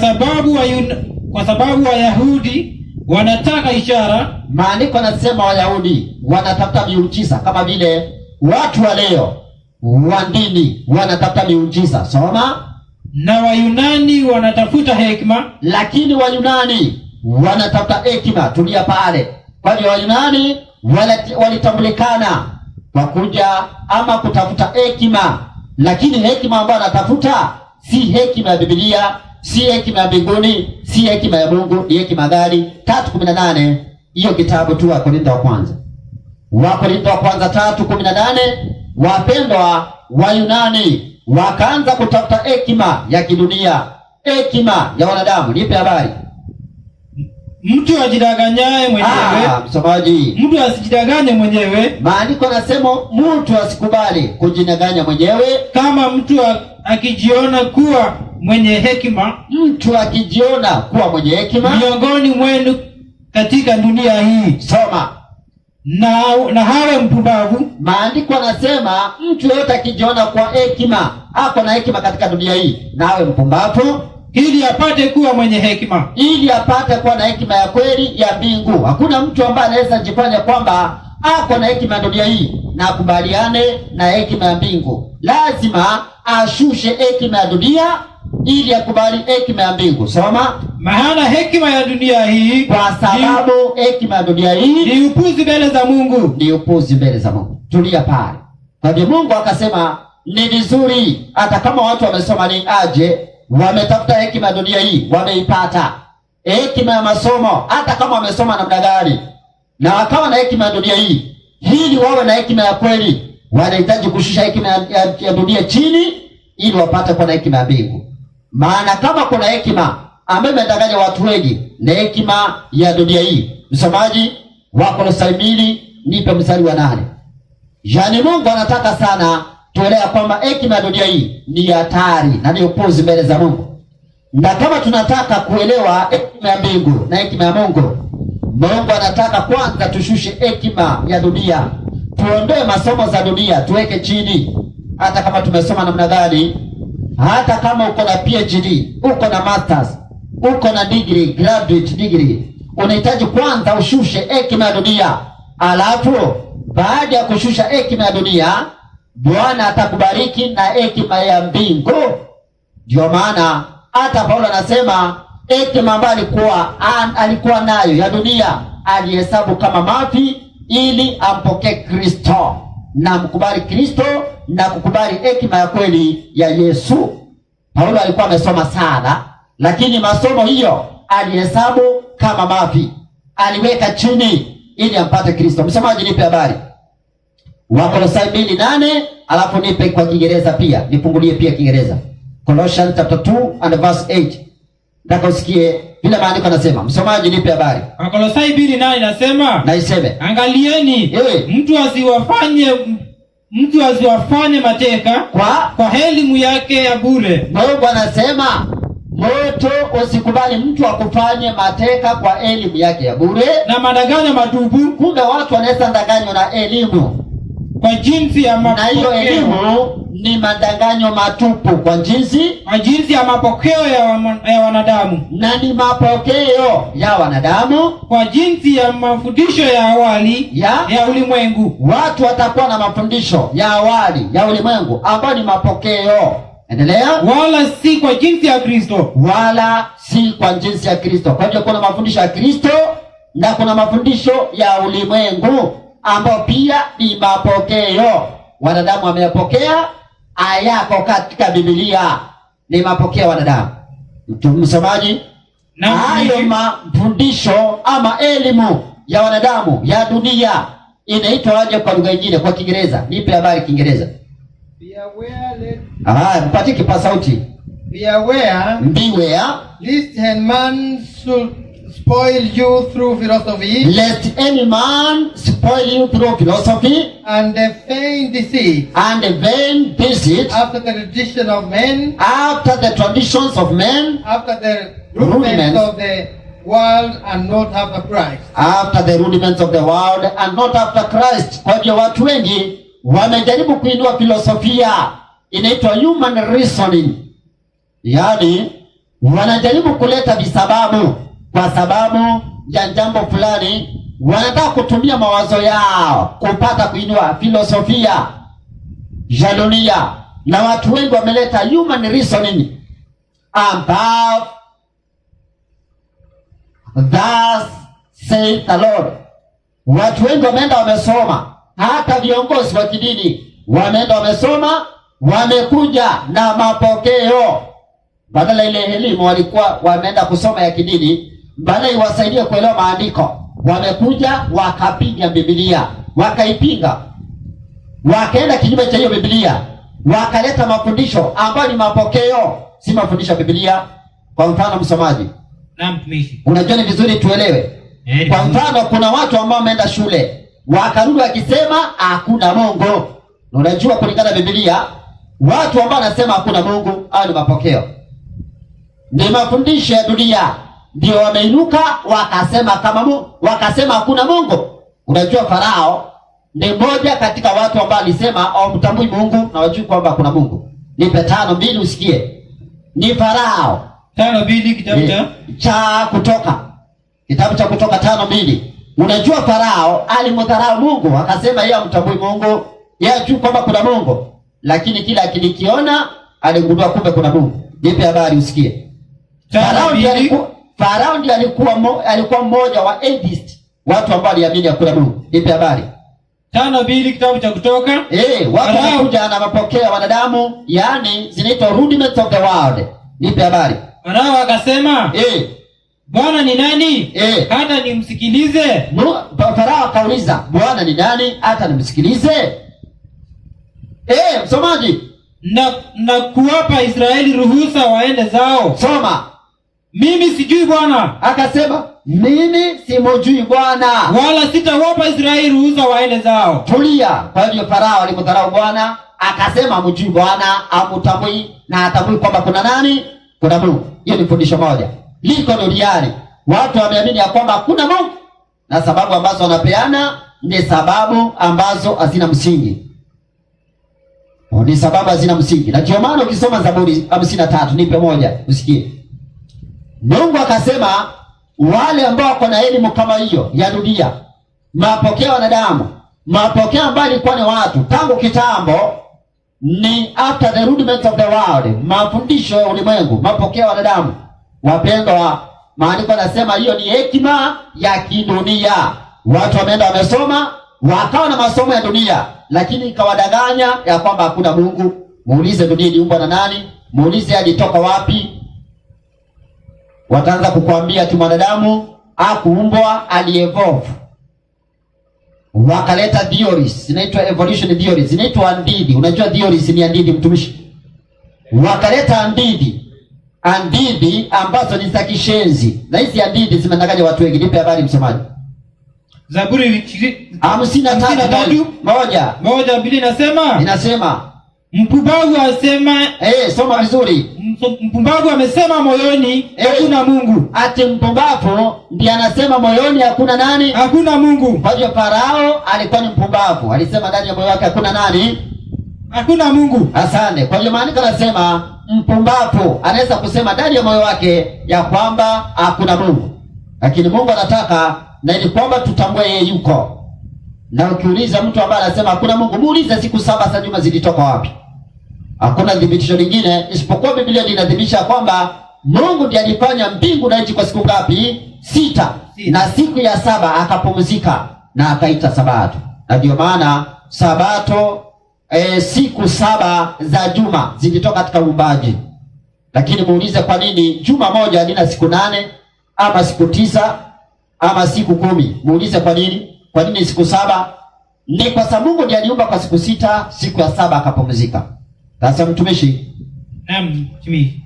sababu Wayahudi wanataka ishara. Maandiko yanasema Wayahudi wanatafuta miujiza kama vile watu wa leo wa dini wanatafuta miujiza. Soma. Na Wayunani wanatafuta hekima. Lakini Wayunani wanatafuta hekima. Tulia pale. Kwa hiyo Wayunani walitambulikana kwa kuja ama kutafuta hekima, lakini hekima ambayo wanatafuta si hekima ya Biblia, si hekima ya mbinguni, si hekima ya Mungu, ni hekima gani? 3:18. Hiyo kitabu tu wa Korintho wa kwanza. Wakorintho wa kwanza 3:18. Wapendwa, Wayunani wakaanza kutafuta hekima ya kidunia, hekima ya wanadamu. Nipe habari. Mtu ajidaganyaye mwenyewe. Msomaji. Mtu asijidanganye mwenyewe. Maandiko yanasema mtu asikubali kujidanganya mwenyewe. Kama mtu akijiona kuwa mwenye hekima, mtu akijiona kuwa mwenye hekima miongoni mwenu katika dunia hii, soma, na hawe mpumbavu. Maandiko yanasema mtu yote akijiona kwa hekima, ako na hekima katika dunia hii, na hawe mpumbavu, ili apate kuwa mwenye hekima, ili apate kuwa na hekima ya kweli ya mbingu. Hakuna mtu ambaye anaweza jifanya kwamba ako na hekima ya dunia hii na akubaliane na hekima ya mbingu. Lazima ashushe hekima ya dunia ili akubali hekima ya mbingu. Soma. Maana hekima ya dunia hii, kwa sababu hekima ya dunia hii ni upuzi mbele za Mungu. Ni upuzi mbele za Mungu. Tulia pale. Kwa hivyo Mungu akasema ni vizuri hata kama watu wamesoma ni aje, wametafuta hekima ya dunia hii, wameipata. Hekima ya masomo, hata kama wamesoma namna gani, na wakawa na hekima ya dunia hii, ili wawe na hekima ya kweli, wanahitaji kushusha hekima ya dunia chini ili wapate kuwa na hekima ya mbingu. Maana kama kuna hekima ambayo imedanganya watu wengi, na hekima ya dunia hii. Msomaji, Wakolosai 2, nipe mstari wa 8. Yaani Mungu anataka sana tuelewa kwamba hekima ya dunia hii ni hatari na ni upuzi mbele za Mungu. Na kama tunataka kuelewa hekima ya mbingu na hekima ya Mungu, Mungu anataka kwanza tushushe hekima ya dunia. Tuondoe masomo za dunia, tuweke chini. Hata kama tumesoma namna gani, hata kama uko na PhD, uko na masters, uko na degree, graduate degree, unahitaji kwanza ushushe hekima ya dunia. Alafu baada ya kushusha hekima ya dunia, Bwana atakubariki na hekima ya mbingu. Ndio maana hata Paulo anasema hekima ambayo alikuwa nayo ya dunia alihesabu kama mavi ili ampokee Kristo na mkubali Kristo na kukubali hekima ya kweli ya Yesu. Paulo alikuwa amesoma sana, lakini masomo hiyo alihesabu kama mavi. aliweka chini ili ampate Kristo. Msomaji, nipe habari. Wakolosai 2:8, alafu nipe kwa Kiingereza pia. Nifungulie pia Kiingereza. Colossians chapter 2 and verse 8. Nataka usikie vile maandiko yanasema. Msomaji, nipe habari. Wakolosai 2:8 inasema, na iseme, angalieni mtu asiwafanye mateka kwa elimu yake ya bure. Mungu anasema mtu usikubali mtu akufanye mateka kwa elimu yake ya bure na madanganyo matupu. Kumbe watu wanaweza ndanganywa na elimu kwa jinsi ya mapokeo. Na hiyo elimu ni madanganyo matupu kwa jinsi ya mapokeo ya wanadamu. Na ni mapokeo ya wanadamu kwa jinsi ya mafundisho ya awali ya ulimwengu. Watu watakuwa na mafundisho ya awali ya ulimwengu ambayo ni mapokeo. Endelea. Wala si kwa jinsi ya Kristo. Wala si kwa jinsi ya Kristo. Kwa hivyo kuna mafundisho ya Kristo na kuna mafundisho ya ulimwengu ambao pia ni mapokeo. Wanadamu wameyapokea, hayako katika Biblia. Ni mapokeo ya wanadamu. Msomaji, na hayo mafundisho ama elimu ya wanadamu ya dunia inaitwa aje kwa lugha nyingine, kwa Kiingereza? Nipe habari Kiingereza. Mpatie kipa sauti. Beware lest any man should spoil you through philosophy. Let any man spoil you through philosophy and the vain deceit. After the tradition of men. After the traditions of men. After the rudiments of the world and not after Christ. After the rudiments of the world and not after Christ. Kwa hivyo watu wengi wamejaribu kuinua filosofia inaitwa human reasoning. Yaani wanajaribu kuleta visababu kwa sababu ya jambo fulani, wanataka kutumia mawazo yao kupata kuinua filosofia ya dunia. Na watu wengi wameleta human reasoning above thus saith the Lord. Watu wengi wameenda wamesoma, hata viongozi wa kidini wameenda wamesoma, wamekuja na mapokeo. Badala ile elimu walikuwa wameenda kusoma ya kidini, badala iwasaidie kuelewa maandiko, wamekuja wakapiga Biblia, wakaipinga, wakaenda kinyume cha hiyo Biblia, wakaleta mafundisho ambayo ni mapokeo, si mafundisho ya Biblia. Kwa mfano, msomaji, na mtumishi, unajua ni vizuri tuelewe. Kwa mfano, kuna watu ambao wameenda shule wakarudi wakisema hakuna Mungu. Unajua kulingana na Biblia, watu ambao wanasema hakuna Mungu au ni mapokeo, ni mafundisho ya dunia, ndio wameinuka wakasema hakuna Mungu. Unajua Farao ni mmoja katika watu ambao alisema hawamtambui Mungu na wajui kwamba kuna Mungu. Nipe 5:2 usikie. Ni Farao. 5:2 kitabu cha Kutoka. Kitabu cha Kutoka 5:2. Unajua Farao alimdharau Mungu, akasema yeye hamtambui Mungu, yeye hajui kwamba kuna Mungu, lakini kila akilikiona aligundua kumbe kuna Mungu. Nipe habari usikie. Farao ndiye alikuwa mmoja wa atheist, watu ambao waliamini hakuna Mungu. Nipe habari. 5:2 kitabu cha Kutoka. Watu wanakuja na mapokeo ya wanadamu, yani zinaitwa rudiments of the world. Nipe habari. Farao akasema, Bwana ni nani hata nimsikilize? Farao akauliza, Bwana ni nani hata nimsikilize? Msomaji, na kuwapa Israeli ruhusa waende zao. Soma. Mimi sijui Bwana. Akasema, mimi simjui Bwana, wala sitawapa Israeli ruhusa waende zao. Tulia. Kwa hivyo Farao alimdharau Bwana, akasema mjui Bwana, amtambui na atambui kwamba kuna nani? Kuna Mungu. Hiyo ni fundisho moja liko duniani. Watu wameamini ya kwamba hakuna Mungu, na sababu ambazo wanapeana ni sababu ambazo hazina msingi. Ni sababu hazina msingi. Na ndio maana ukisoma Zaburi 53, nipe moja usikie. Mungu akasema wale ambao wako na elimu kama hiyo ya dunia, mapokeo ya wanadamu, mapokeo ambayo ilikuwa ni watu tangu kitambo, ni after the rudiments of the world, mafundisho ya ulimwengu, mapokeo ya wanadamu. Wapendwa, maandiko yanasema hiyo ni hekima ya kidunia. Watu wameenda wamesoma, wakawa na masomo ya dunia, lakini ikawadanganya ya kwamba hakuna Mungu. Muulize dunia iliumbwa na nani? Muulize alitoka wapi? Wataanza kukuambia ati mwanadamu akuumbwa, alievolve. Wakaleta theories, zinaitwa evolution theories, zinaitwa andidi. Unajua theories ni andidi, mtumishi? Wakaleta andidi ambazo ni za kishenzi, na hizi andidi zimedanganya watu wengi. Nipe habari msomaji. Zaburi 53:1 Biblia inasema mpumbavu asema, soma vizuri. Mpumbavu amesema moyoni hakuna Mungu. Ati mpumbavu ndiye anasema moyoni hakuna nani? Hakuna Mungu. Kwa hiyo Farao alikuwa ni mpumbavu, alisema ndani ya moyo wake hakuna nani? Hakuna Mungu. Asante. Kwa hiyo maandiko yanasema mpumbavu anaweza kusema ndani ya moyo wake ya kwamba hakuna Mungu, lakini Mungu anataka na ili kwamba tutambue yeye yuko. Na ukiuliza mtu ambaye anasema hakuna Mungu, muulize siku 7 za nyuma zilitoka wapi? Hakuna dhibitisho lingine isipokuwa Biblia inadhibitisha kwamba Mungu ndiye alifanya mbingu na nchi kwa siku ngapi? 6. Na siku ya 7 akapumzika na akaita Sabato. Na ndio maana Sabato siku 7 za juma zilitoka katika uumbaji. Lakini muulize kwa nini juma moja lina siku 8 ama siku 9 ama siku 10? Muulize kwa nini? Kwa nini siku 7? Ni kwa sababu Mungu ndiye aliumba kwa siku 6, siku ya 7 akapumzika. Sasa mtumishi, mtumishi.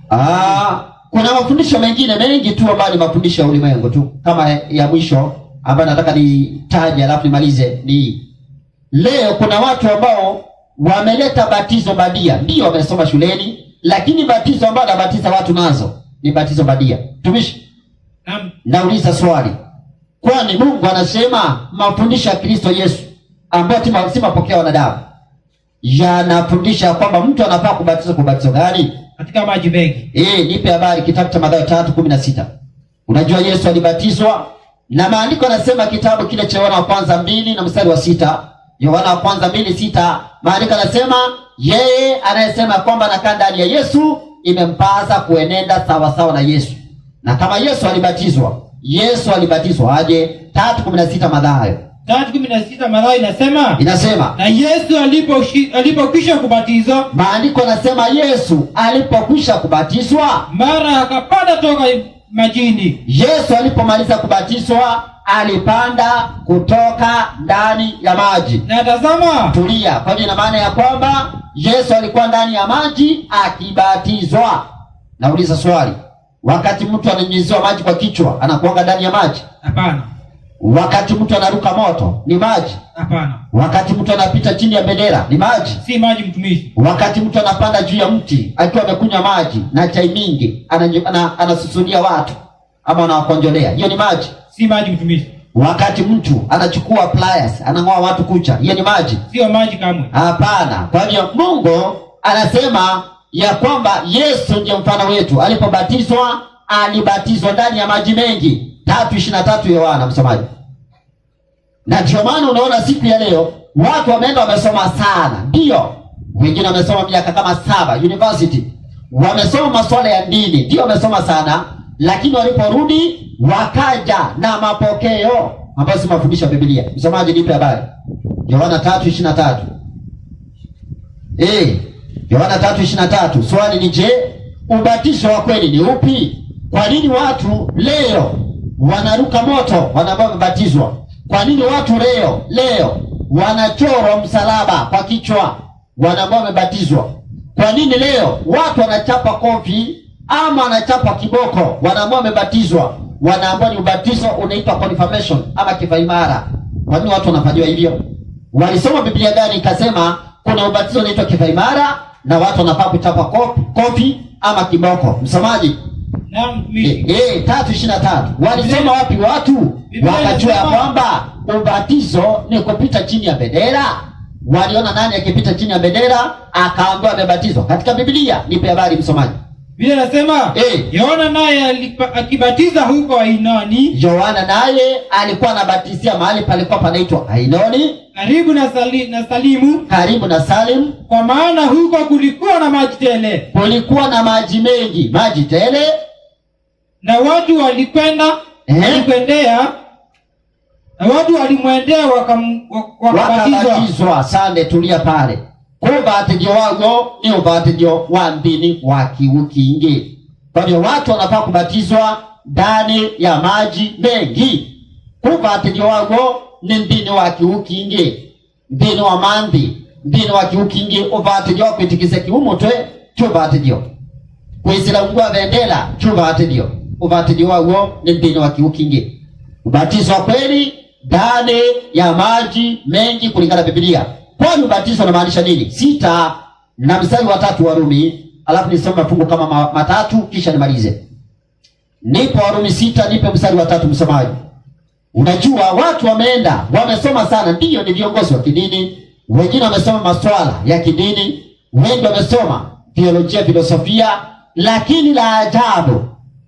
Kuna mafundisho mengine mengi tu ambayo ni mafundisho ya ulimwengu tu. Kama ya mwisho ambayo nataka nitaje alafu nimalize ni leo kuna watu ambao wameleta batizo badia. Ndio wamesoma shuleni, lakini batizo ambao anabatiza watu nazo ni batizo badia. Mtumishi, nauliza swali. Kwani Mungu anasema mafundisho ya Kristo Yesu ambayo si mapokeo ya wanadamu yanafundisha kwamba mtu anafaa kubatizwa kwa batizo gani? Katika maji mengi. Nipe habari, kitabu cha Mathayo 3:16. Unajua Yesu alibatizwa na maandiko yanasema kitabu kile cha Yohana wa kwanza 2 na mstari wa 6. Yohana wa kwanza 2:6, maandiko yanasema yeye anayesema kwamba anakaa ndani ya Yesu imempasa kuenenda sawa sawa na Yesu. Na kama Yesu alibatizwa aje? 3:16 Mathayo. 3:16 Mathayo inasema na Yesu alipokwisha kubatizwa, maandiko yanasema Yesu alipokwisha kubatizwa mara akapanda toka majini. Yesu alipomaliza kubatizwa alipanda kutoka ndani ya maji. Na tazama, tulia. Kwa hiyo ina maana ya kwamba Yesu alikuwa ndani ya maji akibatizwa. Nauliza swali, wakati mtu ananyunyiziwa maji kwa kichwa anakuwa ndani ya maji? Hapana. Wakati mtu anaruka moto ni maji? Hapana. Wakati mtu anapita chini ya bendera ni maji? Si maji mtumishi. Wakati mtu anapanda juu ya mti akiwa amekunywa maji na chai mingi anasusulia watu ama anawakonjolea, hiyo ni maji? Si maji mtumishi. Wakati mtu anachukua pliers anang'oa watu kucha, hiyo ni maji? Sio maji kamwe. Hapana. Kwa hiyo Mungu anasema ya kwamba Yesu ndiye mfano wetu. Alipobatizwa alibatizwa ndani ya maji mengi. 3:23 Yohana, msomaji. Na ndio maana unaona siku ya leo watu wameenda wamesoma sana. Ndio, wengine wamesoma miaka kama 7 university, wamesoma masuala ya dini, ndio wamesoma sana, lakini waliporudi wakaja na mapokeo ambayo si mafundisho ya Biblia. Msomaji, nipe habari. Yohana 3:23. Yohana 3:23. Swali ni je, ubatizo wa kweli ni upi? Kwa nini watu leo wanaruka moto wanaambao wamebatizwa? Kwa nini watu leo wanachorwa msalaba kwa kichwa wanaambao wamebatizwa? Kwa nini leo watu wanachapa kofi ama wanachapa kiboko wanaambao wamebatizwa? Wanaambao ni ubatizo unaitwa confirmation ama kifaimara. Kwa nini watu wanafanywa hivyo? Walisoma Biblia gani ikasema kuna ubatizo unaitwa kifaimara na watu wanafaa kuchapa kofi ama kiboko? Msomaji. 3:23. Walisema wapi watu? Wakajua ya kwamba ubatizo ni kupita chini ya bendera. Waliona nani akipita chini ya bendera akaambiwa amebatizwa? Katika Biblia. Nipe habari msomaji. Biblia inasema Yohana naye akibatiza huko Ainoni. Yohana naye alikuwa anabatizia mahali palikuwa panaitwa Ainoni, karibu na Salimu. Karibu na Salim. Kwa maana huko kulikuwa na maji tele. Kulikuwa na maji mengi, maji tele. Na watu walimwendea wakabatizwa. Sande, tulia pale. Kubatizwa wago ni ubatizwa wa ndini wa kiukingi. Kwa hivyo watu wanafaa kubatizwa ndani ya maji mengi. Kubatizwa wao ni ndini wa kiukingi, ndini wa mandi, ndini wa kiukingi. Ubatizwa kwitikiza kiumo twe chubatizwa kwizira ngwa bendera chubatizwa. Ubatizwa wao ni ndini wa kiukingi. Ubatizo kweli ndani ya maji mengi kulingana na Biblia. Kwa ubatizo unamaanisha nini? 6 na mstari wa 3 Warumi, alafu nisome mafungu kama matatu kisha nimalize. Nipo Warumi 6, nipe mstari wa 3 msomaji. Unajua watu wameenda, wamesoma sana, ndiyo ni viongozi wa kidini, wengine wamesoma masuala ya kidini, wengi wamesoma teolojia, filosofia, lakini la ajabu,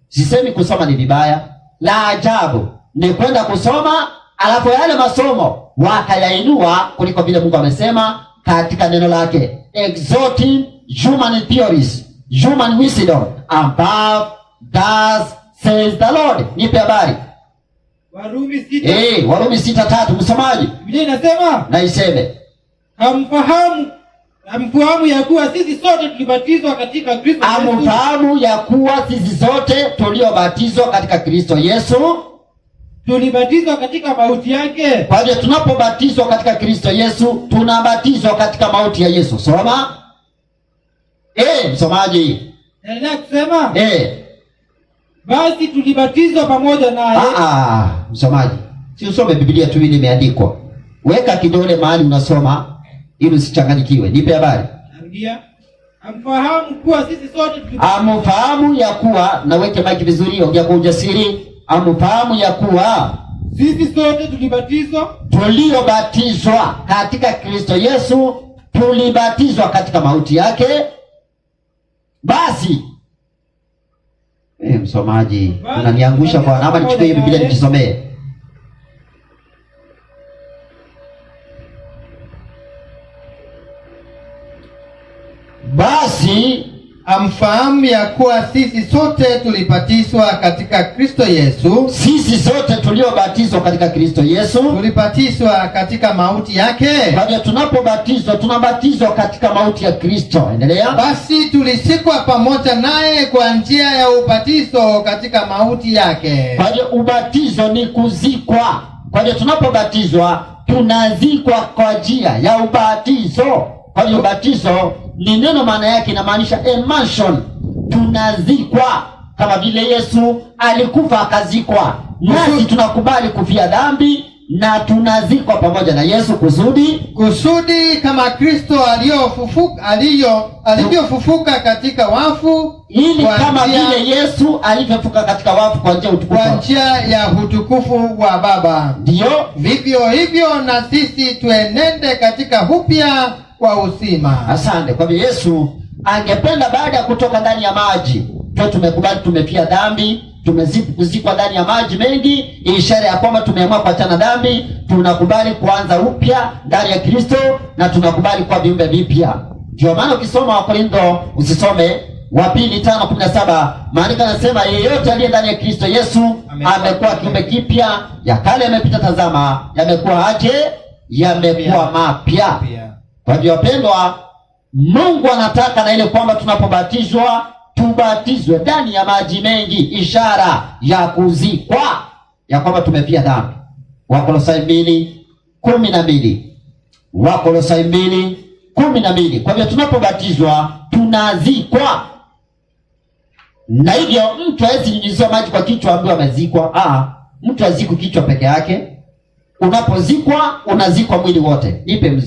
sisemi kusoma ni vibaya, la ajabu ni kwenda kusoma alafu yale masomo wakayainua kuliko vile Mungu amesema katika neno lake. Exalting human theories, human wisdom above thus says the Lord. Nipe habari. Warumi 6. Warumi 6:3 msomaji. Biblia inasema, na iseme, hamfahamu ya kuwa sisi sote tulibatizwa katika Kristo Yesu. Hamfahamu ya kuwa sisi sote tuliobatizwa katika Kristo Yesu tulibatizwa katika mauti yake. Kwa hiyo tunapobatizwa katika Kristo Yesu tunabatizwa katika mauti ya Yesu. Soma. Msomaji. Endelea kusema. Basi tulibatizwa pamoja naye. Msomaji, si usome Biblia tu ile imeandikwa. Weka kidole mahali unasoma ili usichanganyikiwe. Nipe habari. Narudia. Hamfahamu kuwa sisi sote Hamfahamu ya kuwa, na weke mic vizuri, ongea kwa ujasiri. Hamfahamu ya kuwa sisi sote tuliobatizwa katika Kristo Yesu tulibatizwa katika mauti yake. Basi msomaji, unaniangusha kwa ama nichukue hiyo Biblia nikisomee. Basi amfahamu ya kuwa sisi sote tulibatizwa katika Kristo Yesu. Sisi sote tuliobatizwa katika Kristo Yesu tulibatizwa katika mauti yake. Kwa hiyo tunapobatizwa tunabatizwa katika mauti ya Kristo. Endelea. Basi tulisikwa pamoja naye kwa njia ya ubatizo katika mauti yake. Kwa hiyo ubatizo ni kuzikwa. Kwa hiyo tunapobatizwa tunazikwa kwa njia ya ubatizo. Kwa hiyo ubatizo ni neno, maana yake inamaanisha immersion. Tunazikwa kama vile Yesu alikufa akazikwa, nasi tunakubali kufia dhambi na tunazikwa pamoja na Yesu kusudi kama Kristo alivyofufuka katika wafu, ili kama vile Yesu alivyofufuka katika wafu kwa njia ya utukufu wa Baba, ndio vivyo hivyo na sisi tuenende katika upya kwa uzima. Asante. Kwa hivyo Yesu angependa baada ya kutoka ndani ya maji tumekubali tumefia dhambi, tumezikwa ndani ya maji mengi, ishara ya kwamba tumeamua kuachana dhambi, tunakubali kuanza upya ndani ya Kristo na tunakubali kwa viumbe vipya. Ndio maana ukisoma Wakorintho, usisome wa 2:5-17, maandiko yanasema yeyote aliye ndani ya Kristo Yesu amekuwa kiumbe kipya, ya kale yamepita, tazama yamekuwa aje, yamekuwa mapya. Kwa hivyo wapendwa, Mungu anataka na ile kwamba tunapobatizwa tubatizwe ndani ya maji mengi, ishara ya kuzikwa, ya kwamba tumefia dhambi. Wakolosai 2:12. Wakolosai 2:12. Kwa hivyo tunapobatizwa tunazikwa. Na hivyo mtu hawezi nyunyizia maji kwa kichwa ambaye amezikwa. Mtu hazikwi kichwa peke yake. Unapozikwa unazikwa mwili wote. Nipe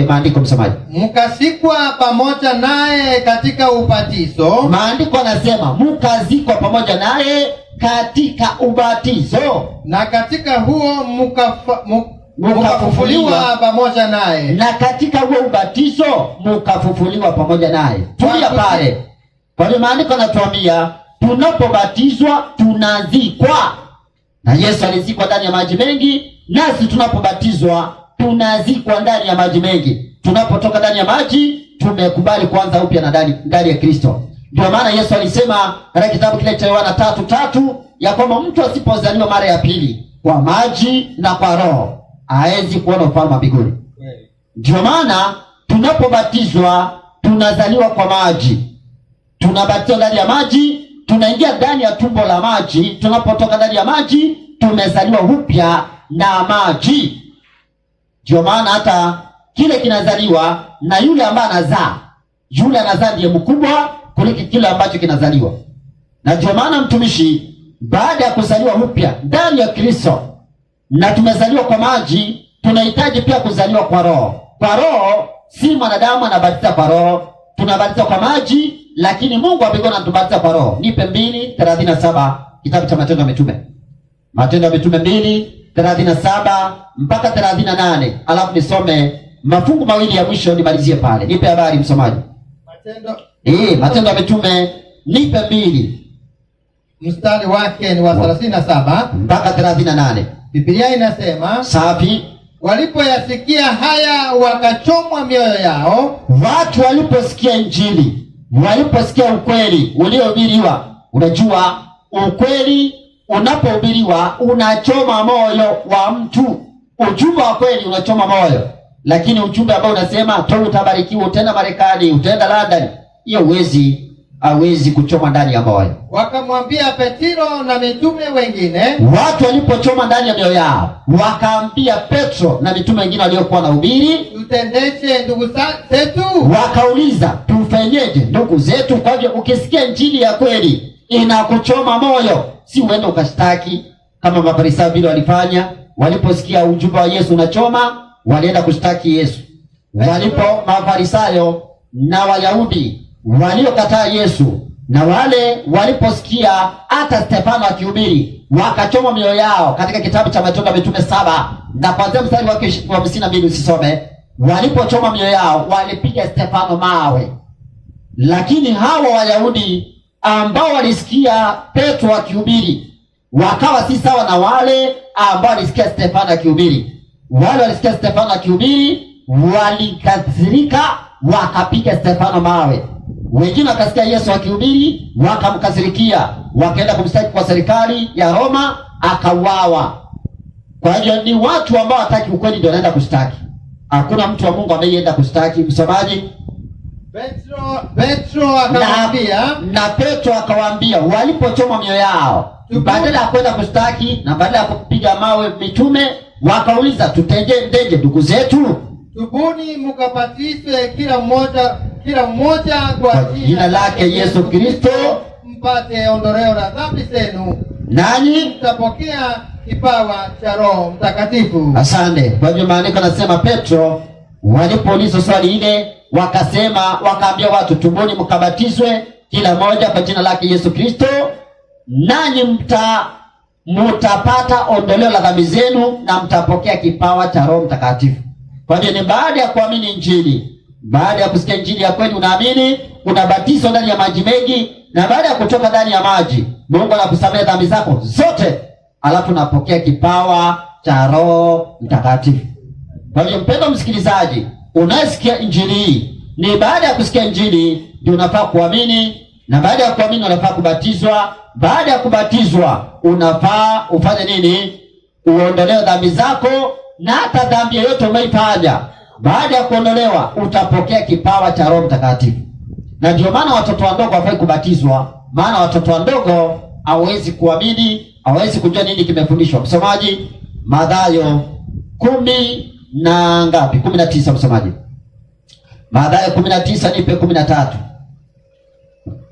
maandiko msomaji. Mkazikwa pamoja naye katika ubatizo. Maandiko yanasema mkazikwa pamoja naye katika ubatizo, na katika huo mkafufuliwa pamoja naye. Na katika huo ubatizo mkafufuliwa pamoja naye. Tulia pale. Kwa hiyo maandiko yanatuambia tunapobatizwa tunazikwa. Na Yesu alizikwa ndani ya maji mengi, nasi tunapobatizwa tunazikwa ndani ya maji mengi. Tunapotoka ndani ya maji tumekubali kuanza upya na ndani ya Kristo. Ndio maana Yesu alisema katika kitabu kile cha Yohana 3:3 ya kwamba mtu asipozaliwa mara ya pili kwa maji na kwa Roho haezi kuona ufalme wa mbinguni. Ndio maana tunapobatizwa tunazaliwa kwa maji, tunabatizwa ndani ya maji, tunaingia ndani ya tumbo la maji. Tunapotoka ndani ya maji, tumezaliwa upya na maji. Ndio maana hata kile kinazaliwa na yule ambaye anazaa, yule anazaa ndiye mkubwa kuliko kile ambacho kinazaliwa. Na ndio maana mtumishi, baada ya kuzaliwa upya ndani ya Kristo na tumezaliwa kwa maji, tunahitaji pia kuzaliwa kwa Roho. Kwa Roho, si mwanadamu anabatiza kwa Roho, tunabatiza kwa maji, lakini Mungu wa mbinguni anatubatiza kwa Roho. Nipe 2:37 kitabu cha Matendo ya Mitume. Matendo ya Mitume 2:37 mpaka 38. Alafu nisome mafungu mawili ya mwisho nimalizie pale. Nipe habari msomaji. Matendo ya Mitume nipe 2. Mstari wake ni wa 37 mpaka 38. Biblia inasema, safi, walipoyasikia haya wakachomwa mioyo yao. Watu waliposikia Injili, waliposikia ukweli uliohubiriwa. Unajua ukweli unapohubiriwa unachoma moyo wa mtu. Ujumbe wa kweli unachoma moyo, lakini ujumbe ambao unasema tu utabarikiwa, utaenda Marekani, utaenda London, hiyo hawezi kuchoma ndani ya moyo. Wakamwambia Petro na mitume wengine. Watu walipochoma ndani ya mioyo yao, wakaambia Petro na mitume wengine waliokuwa na hubiri, tutendeje ndugu zetu? Wakauliza, tufanyeje ndugu zetu? Kwa hivyo ukisikia Injili ya kweli inakuchoma moyo, si uende ukashtaki kama Mafarisayo vile walifanya. Waliposikia ujumbe wa Yesu unachoma, walienda kushtaki Yesu. Walipo Mafarisayo na Wayahudi waliokataa Yesu na wale waliposikia hata Stefano akihubiri, wakachoma mioyo yao. Katika kitabu cha Matendo ya Mitume 7 na kuanzia mstari wa 52 usisome. Walipochoma mioyo yao, walipiga Stefano mawe. Lakini hawa Wayahudi ambao walisikia Petro akihubiri, wakawa si sawa na wale ambao walisikia Stefano akihubiri. Wale walisikia Stefano akihubiri walikasirika, wakapiga Stefano mawe. Wengine wakasikia Yesu akihubiri, wakamkasirikia, wakaenda kumshtaki kwa serikali ya Roma, akauawa. Kwa hiyo ni watu ambao hataki ukweli ndio wanaenda kushtaki. Hakuna mtu wa Mungu ameenda kushtaki. Msomaji. Petro akawaambia, na Petro akawaambia, walipochoma mioyo yao, badala ya kwenda kushtaki na badala ya kupiga mawe mitume, wakauliza, tutendeje ndugu zetu? Tubuni mkabatizwe kila mmoja kwa jina lake Yesu Kristo, mpate ondoleo la dhambi zenu, nanyi mtapokea kipawa cha Roho Mtakatifu. Asante. Kwa hivyo maandiko nasema Petro walipouliza swali ile, wakaambia watu, tubuni mkabatizwe kila mmoja kwa jina lake Yesu Kristo, nanyi mtapata ondoleo la dhambi zenu na mtapokea kipawa cha Roho Mtakatifu. Kwa hiyo ni baada ya kuamini Injili, baada ya kusikia Injili ya kweli, unaamini, unabatizwa ndani ya maji mengi, na baada ya kutoka ndani ya maji, Mungu anakusamehe dhambi zako zote, alafu unapokea kipawa cha Roho Mtakatifu. Kwa hiyo mpendwa msikilizaji, unasikia Injili hii, ni baada ya kusikia Injili ndio unafaa kuamini, na baada ya kuamini unafaa kubatizwa. Baada ya kubatizwa unafaa ufanye nini? Uondolewe dhambi zako, na hata dhambi yoyote umeifanya, baada ya kuondolewa utapokea kipawa cha Roho Mtakatifu. Na ndio maana watoto wadogo hawafai kubatizwa, maana watoto wadogo hawezi kuamini, hawezi kujua nini kimefundishwa. Msomaji, Mathayo 19 msomaji. Mathayo 19 nipe 13.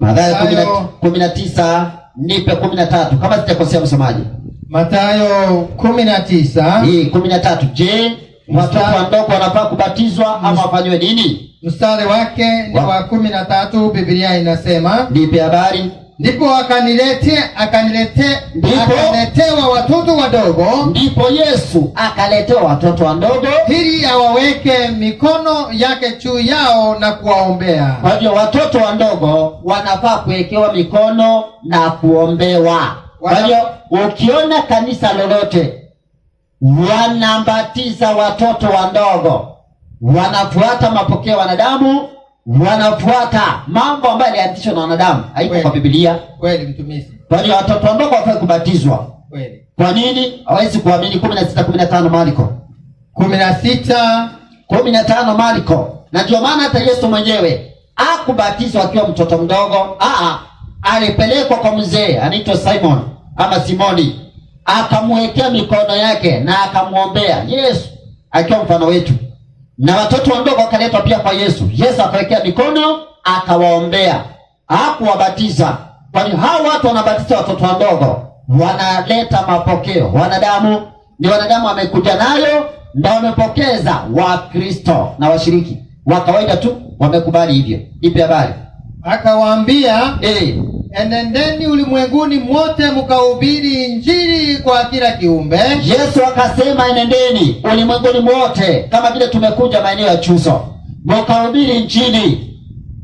Mathayo 19 nipe 13 kama sitakosea msomaji. Mathayo 19. 13. Je, watoto wadogo wanafaa kubatizwa ama wafanywe nini? Mstari wake ni wa 13. Biblia inasema, nipe habari. Ndipo akaletewa watoto wadogo. Ndipo Yesu akaletewa watoto wadogo ili awaweke mikono yake juu yao na kuwaombea. Kwa hivyo watoto wadogo wanafaa kuwekewa mikono na kuombewa. Kwa hivyo ukiona kanisa lolote wanabatiza watoto wadogo, wanafuata mapokeo ya wanadamu, wanafuata mambo ambayo yalianzishwa na wanadamu, haiko kwa Biblia. Kweli mtumishi. Kwa hiyo watoto wadogo hawafai kubatizwa. Kweli. Kwa nini? Hawezi kuamini. 16:15 Marko. 16:15 Marko. Na ndio maana hata Yesu mwenyewe hakubatizwa akiwa mtoto mdogo. alipelekwa kwa mzee anaitwa Simon ama Simoni, akamwekea mikono yake na akamwombea Yesu akiwa mfano wetu. Na watoto wadogo wakaletwa pia kwa Yesu. Yesu akawekea mikono akawaombea, hakuwabatiza. Kwani hao watu wanabatiza watoto wadogo, wanaleta mapokeo. Wanadamu ni wanadamu wamekuja nayo na wamepokeza. Wakristo na washiriki wa kawaida tu wamekubali hivyo. Ipe habari. Akawaambia, enendeni ulimwenguni mote mkahubiri Injili kwa kila kiumbe. Yesu akasema enendeni ulimwenguni mote, kama vile tumekuja maeneo ya Chuso, mkahubiri Injili.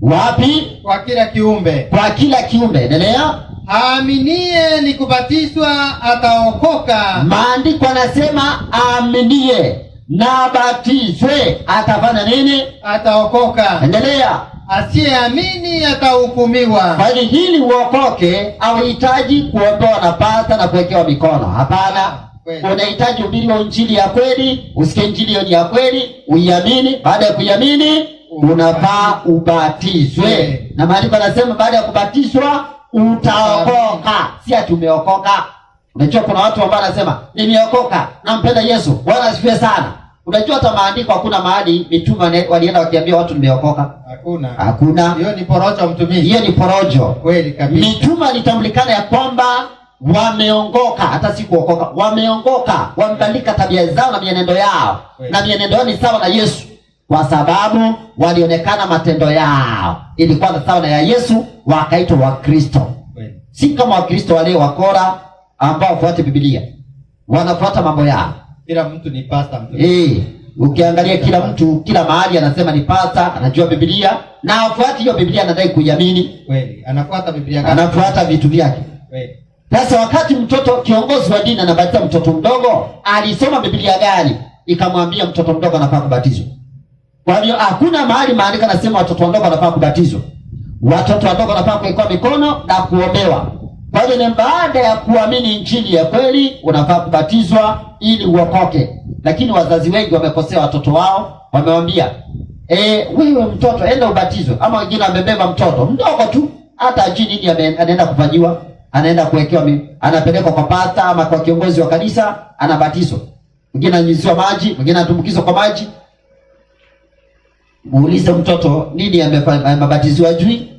Wapi? Kwa kila kiumbe. Kwa kila kiumbe. Endelea. Aaminie ni kubatizwa ataokoka. Maandiko yanasema aaminie na batizwe atafanya nini? Ataokoka. Endelea. Asiyeamini atahukumiwa. Bali hili uokoke hauhitaji kuombewa na pasta na kuwekewa mikono. Hapana. Unahitaji ubiri wa Injili ya kweli, usikie Injili hiyo ni ya kweli, uiamini. Baada ya kuiamini unafaa ubatizwe. Na maandiko yanasema baada ya kubatizwa utaokoka. Si ati umeokoka. Unajua kuna watu ambao wanasema nimeokoka, nampenda Yesu, Bwana asifiwe sana. Unajua hata maandiko hakuna mahali mitume walienda wakiambia watu nimeokoka. Hakuna. Hiyo ni porojo mtumishi. Hiyo ni porojo. Kweli kabisa. Mitume walitambulikana ya kwamba wameongoka, hata si kuokoka. Wameongoka, wamebadilika tabia zao na mienendo yao. Na mienendo yao ni sawa na Yesu, kwa sababu walionekana matendo yao ilikuwa sawa na ya Yesu, wakaitwa Wakristo. Si kama Wakristo wale wakora ambao wafuate Biblia, wanafuata mambo yao. Kila mtu ni pasta mtu. Ukiangalia kila mtu kila mahali anasema ni pasta, anajua Biblia na afuati hiyo Biblia, anadai kuiamini. Kweli. Anafuata Biblia gani? Anafuata vitu vyake. Kweli. Sasa wakati mtoto kiongozi wa dini anabatiza mtoto mdogo, alisoma Biblia gani ikamwambia mtoto mdogo anafaa kubatizwa? Kwa hiyo hakuna mahali maandiko yanasema watoto wadogo wanafaa kubatizwa. Watoto wadogo wanafaa kuwekewa mikono na kuombewa. Kwa hiyo ni baada ya kuamini Injili ya kweli unafaa kubatizwa ili uokoke. Lakini wazazi wengi wamekosea watoto wao, wamewambia wewe mtoto enda ubatizwe. Ama wengine wamebeba mtoto mdogo tu, hata ajui nini anaenda kufanyiwa, anaenda kuwekewa, anapelekwa kwa pasta ama kwa kiongozi wa kanisa, anabatizwa. Mwingine ananyunyiziwa maji, mwingine anatumbukizwa kwa maji. Muulize mtoto nini amebatiziwa ajui.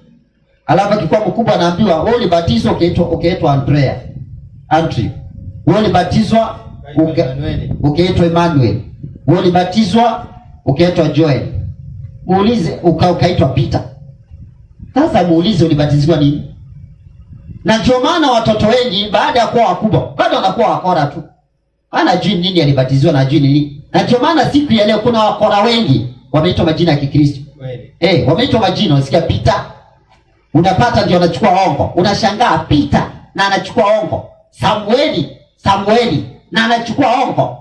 Alafu akikuwa mkubwa anaambiwa wewe ulibatizwa ukaitwa Andrew. Wewe ulibatizwa ukaitwa Emmanuel. Wewe ulibatizwa ukaitwa Joel. Muulize ukaitwa Peter. Sasa muulize ulibatizwa nini? Na ndio maana watoto wengi baada ya kuwa wakubwa bado wanakuwa wakora tu. Anajui nini alibatiziwa na ajui nini. Na ndio maana siku ya leo kuna wakora wengi wameitwa majina ya Kikristo. Wameitwa majina, unasikia Peter. Unapata ndio anachukua ongo. Unashangaa Peter na anachukua ongo. Samueli na anachukua ongo.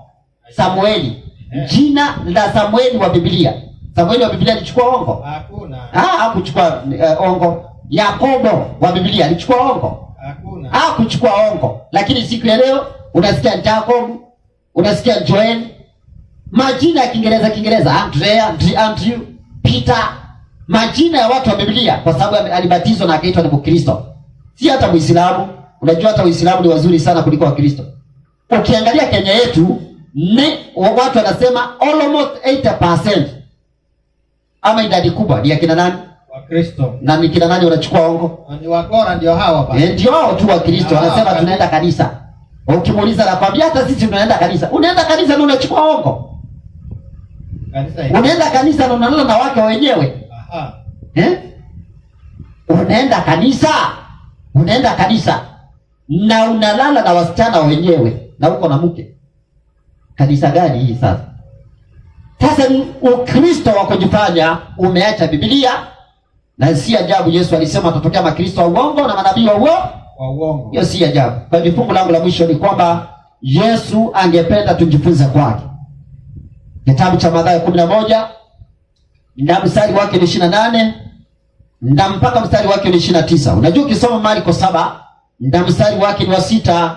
Samueli. Jina la Samueli wa Biblia. Samueli wa Biblia alichukua ongo? Hakuna. Hakuchukua ongo. Yakobo wa Biblia alichukua ongo? Hakuna. Hakuchukua ongo. Lakini siku ya leo unasikia Jacob, unasikia Joel. Majina ya Kiingereza, Andrew, Peter. Majina ya watu wa Biblia kwa sababu alibatizwa na akaitwa ni Mkristo. Si hata Muislamu. Unajua hata Uislamu ni wazuri sana kuliko Wakristo. Ukiangalia Kenya yetu, watu wanasema almost 80% ama idadi kubwa ni akina nani? Wakristo. Na ni kina nani wanachukua ongo? Ni wakora ndio hawa baba. Ndio hao tu Wakristo wanasema tunaenda kanisa. Ukimuuliza anakuambia hata sisi tunaenda kanisa. Unaenda kanisa na unachukua ongo? Unaenda kanisa na unalala na wake wenyewe. Unaenda kanisa na unalala na wasichana wenyewe na uko na mke. Kanisa gani hii sasa? Sasa ni Ukristo wa kujifanya umeacha Biblia, na si ajabu Yesu alisema tutatokea makristo wa uongo na manabii wa uongo. Hiyo si ajabu. Kwa hivyo fungu langu la mwisho ni kwamba Yesu angependa tujifunze kwake. Kitabu cha Mathayo 11 na mstari wake ni 28 na mpaka mstari wake ni 29. Unajua ukisoma Marko 7 na mstari wake ni wa 6,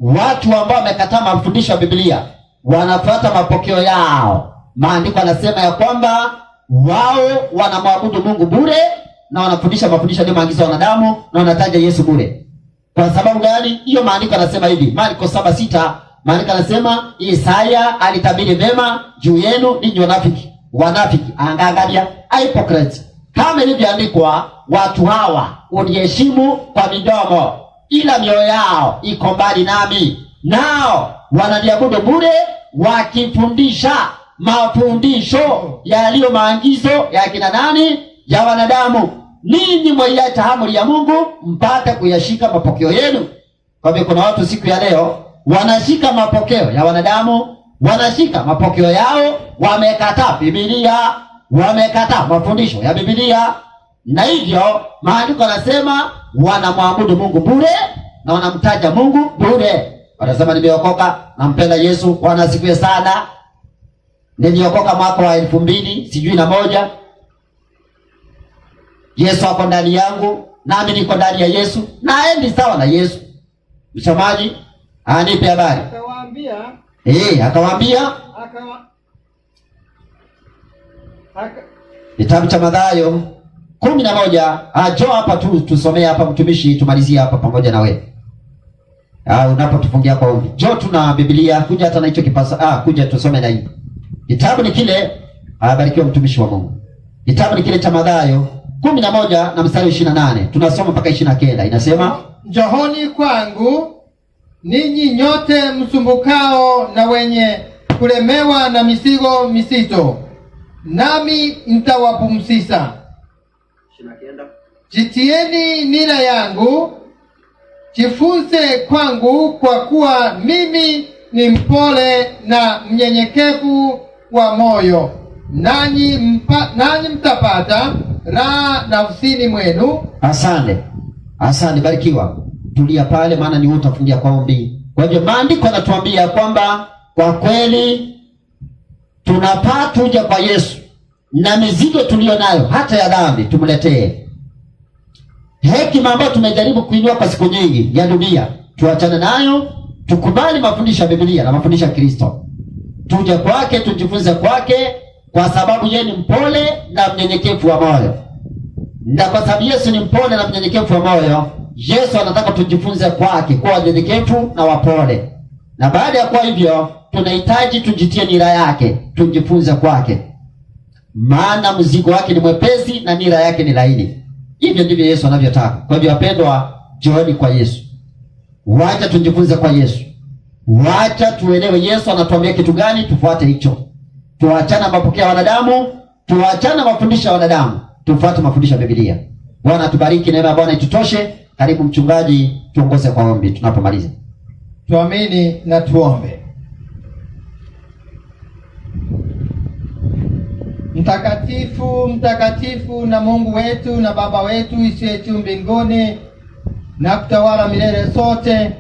watu ambao wamekataa mafundisho ya Biblia wanafuata mapokeo yao. Maandiko yanasema ya kwamba wao wanamwabudu Mungu bure na wanafundisha mafundisho ya maagizo ya wanadamu na wanataja Yesu bure. Kwa sababu gani? Hiyo maandiko yanasema hivi, Marko 7:6, maandiko yanasema Isaya alitabiri vema juu yenu ninyi wanafiki, angaangalia hypocrites. Kama ilivyoandikwa, watu hawa uniheshimu kwa midomo, ila mioyo yao iko mbali nami, nao wananiabudu bure, wakifundisha mafundisho yaliyo maagizo ya kina nani? Ya wanadamu. Ninyi mwaiacha amri ya Mungu mpate kuyashika mapokeo yenu. Kwa hivyo kuna watu siku ya leo wanashika mapokeo ya wanadamu, wanashika mapokeo yao, wamekataa Biblia, wamekataa mafundisho ya Biblia, na hivyo maandiko yanasema wanamwabudu Mungu bure na wanamtaja Mungu bure. Wanasema nimeokoka, nampenda Yesu, Bwana asifiwe sana. Niliokoka mwaka wa 2001. Yesu ako ndani yangu, nami niko ndani ya Yesu, naendi sawa na Yesu. Msomaji, anipe habari. Akawaambia kitabu cha Mathayo 11. Njoo hapa tusomee hapa mtumishi, tumalizie hapa pamoja na wewe. Unapotufungia kwa ombi. Njoo tuna Biblia, kuja hata na hicho kipasa. Kuja tusome na hii. Kitabu ni kile, barikiwa mtumishi wa Mungu. Kitabu ni kile cha Mathayo 11 na mstari 28. Tunasoma mpaka 29. Inasema, njooni kwangu ninyi nyote msumbukao na wenye kulemewa na mizigo mizito, nami nitawapumzisha. Jitieni nira yangu, jifunze kwangu, kwa kuwa mimi ni mpole na mnyenyekevu wa moyo, nanyi mtapata raha nafsini mwenu. Asante, barikiwa. Tulia pale, maana ni utafungia kwa ombi. Kwa hivyo maandiko yanatuambia kwamba kwa kweli tunapaa tuja kwa Yesu na mizigo tulio nayo hata ya dhambi tumletee. Hekima ambayo tumejaribu kuinua kwa siku nyingi ya dunia tuachane nayo, tukubali mafundisho ya Biblia na mafundisho ya Kristo. Tuje kwake, tujifunze kwake, kwa sababu yeye ni mpole na mnyenyekevu wa moyo. Na kwa sababu Yesu ni mpole na mnyenyekevu wa moyo, Yesu anataka tujifunze kwake kuwa wanyenyekevu na wapole. Na baada ya kuwa hivyo, tunahitaji tujitie nira yake, tujifunze kwake. Maana mzigo wake ni mwepesi na nira yake ni laini. Hivyo ndivyo Yesu anavyotaka. Kwa hivyo wapendwa, njooni kwa Yesu. Wacha tujifunze kwa Yesu. Wacha tuelewe Yesu anatuambia kitu gani, tufuate hicho. Tuachane mapokeo ya wanadamu, tuachane mafundisho ya wanadamu, tufuate mafundisho ya Biblia. Bwana tubariki, neema ya Bwana itutoshe. Karibu mchungaji, tuongoze kwa ombi tunapomaliza. Tuamini na tuombe. Mtakatifu, mtakatifu na Mungu wetu na Baba wetu isiye juu mbinguni na kutawala milele sote,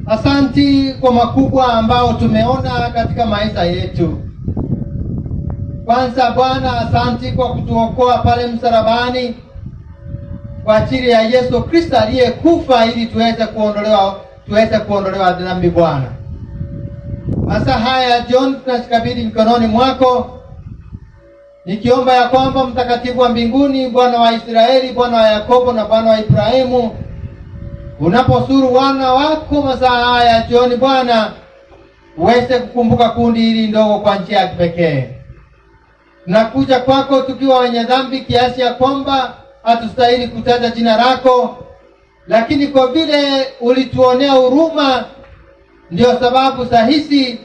asanti kwa makubwa ambao tumeona katika maisha yetu. Kwanza Bwana, asanti kwa kutuokoa pale msalabani kwa ajili ya Yesu Kristo aliyekufa ili tuweze kuondolewa dhambi. Bwana, masaa haya John tunashikabidhi mikononi mwako, nikiomba ya kwamba mtakatifu wa mbinguni, Bwana wa Israeli, Bwana wa Yakobo na Bwana wa Ibrahimu, unaposuru wana wako masaa haya John, Bwana uweze kukumbuka kundi hili ndogo kwa njia ya kipekee. Tunakuja kwako tukiwa wenye dhambi kiasi ya kwamba hatustahili kutaja jina lako, lakini kwa vile ulituonea huruma, ndio sababu sahihi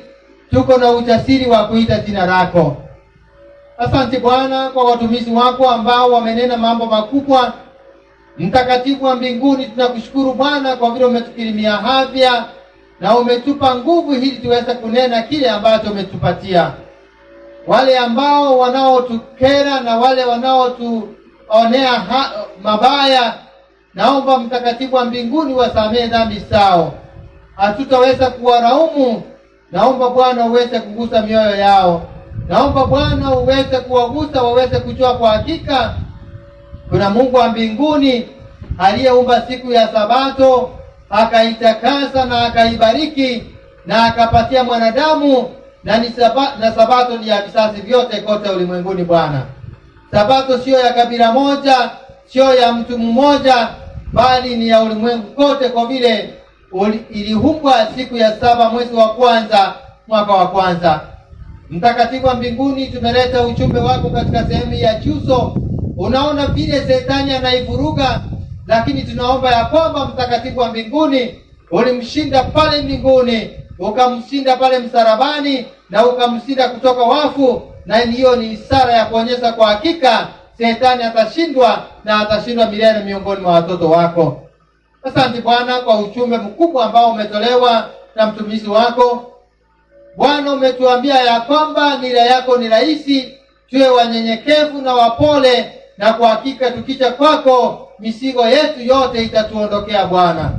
tuko na ujasiri wa kuita jina lako. Asante Bwana kwa watumishi wako ambao wamenena mambo makubwa. Mtakatifu wa mbinguni, tunakushukuru Bwana kwa vile umetukirimia afya na umetupa nguvu ili tuweze kunena kile ambacho umetupatia. Wale ambao wanaotukera na wale wanaotuonea mabaya, naomba mtakatifu wa mbinguni wasamehe dhambi zao. Hatutaweza kuwaraumu. Naomba Bwana uweze kugusa mioyo yao. Naomba Bwana uweze kuwagusa, waweze kujua kwa hakika kuna Mungu wa mbinguni aliyeumba siku ya Sabato, akaitakasa na akaibariki na akapatia mwanadamu, na Sabato ni ya vizazi vyote kote ulimwenguni. Bwana, Sabato sio ya kabila moja, sio ya mtu mmoja, bali ni ya ulimwengu kote, kwa vile iliumbwa siku ya 7 mwezi wa kwanza mwaka wa kwanza. Mtakatifu wa mbinguni, tumeleta ujumbe wako katika sehemu ya Chuso. Unaona vile Shetani anaivuruga, lakini tunaomba ya kwamba Mtakatifu wa mbinguni ulimshinda pale mbinguni, ukamshinda pale msalabani, na ukamshinda kutoka wafu, na hiyo ni ishara ya kuonyesha kwa hakika Shetani atashindwa na atashindwa milele miongoni mwa watoto wako. Asante Bwana kwa ujumbe mkubwa ambao umetolewa na mtumishi wako. Bwana, umetuambia ya kwamba nira yako ni rahisi, tuwe wanyenyekevu na wapole, na kwa hakika tukija kwako mizigo yetu yote itatuondokea. Bwana,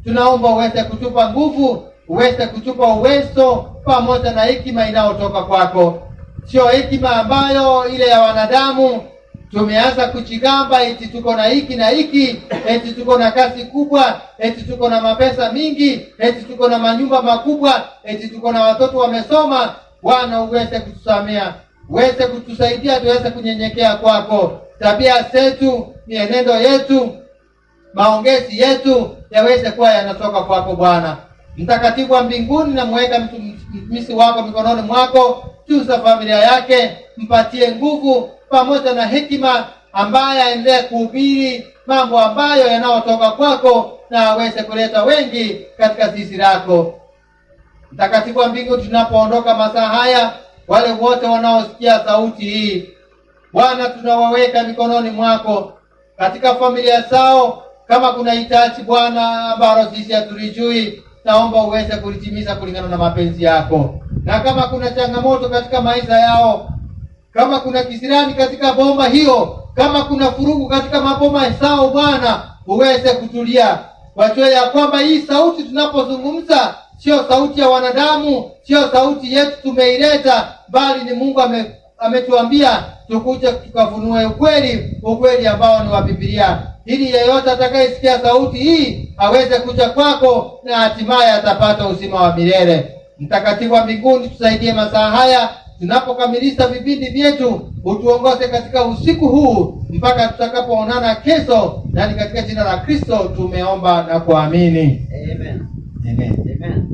tunaomba uweze kutupa nguvu, uweze kutupa uwezo pamoja na hekima inayotoka kwako, sio hekima ambayo ile ya wanadamu. Tumeanza kujigamba eti tuko na hiki na hiki, eti tuko na kazi kubwa, eti tuko na mapesa mingi, eti tuko na manyumba makubwa, eti tuko na watoto wamesoma. Bwana, uweze kutusamea, uweze kutusaidia tuweze kunyenyekea kwako. Tabia zetu, mienendo yetu, maongezi yetu yaweze kuwa yanatoka kwako Bwana. Mtakatifu wa mbinguni, namweka mtumishi wako mikononi mwako. Tunza familia yake, mpatie nguvu pamoja na hekima, ambaye aendelee kuhubiri mambo ambayo yanayotoka kwako, na aweze kuleta wengi katika zizi lako. Mtakatifu wa mbinguni, tunapoondoka masaa haya, wale wote wanaosikia sauti hii Bwana, tunawaweka mikononi mwako katika familia zao. Kama kuna hitaji Bwana ambalo sisi hatulijui, naomba uweze kulitimiza kulingana na mapenzi yako. Na kama kuna changamoto katika maisha yao, kama kuna kisirani katika bomba hiyo, kama kuna furugu katika maboma zao, Bwana uweze kutulia. Wajue ya kwamba hii sauti tunapozungumza sio sauti ya wanadamu, sio sauti yetu tumeileta, bali ni Mungu ametuambia tukuje tukafunue ukweli ambao ni wa Biblia, ili yeyote atakayesikia sauti hii aweze kuja kwako na hatimaye atapata uzima wa milele. Mtakatifu wa mbinguni, tusaidie masaa haya tunapokamilisha vipindi vyetu, utuongoze katika usiku huu mpaka tutakapoonana kesho, na ni katika jina la Kristo tumeomba na kuamini. Amen. Amen. Amen.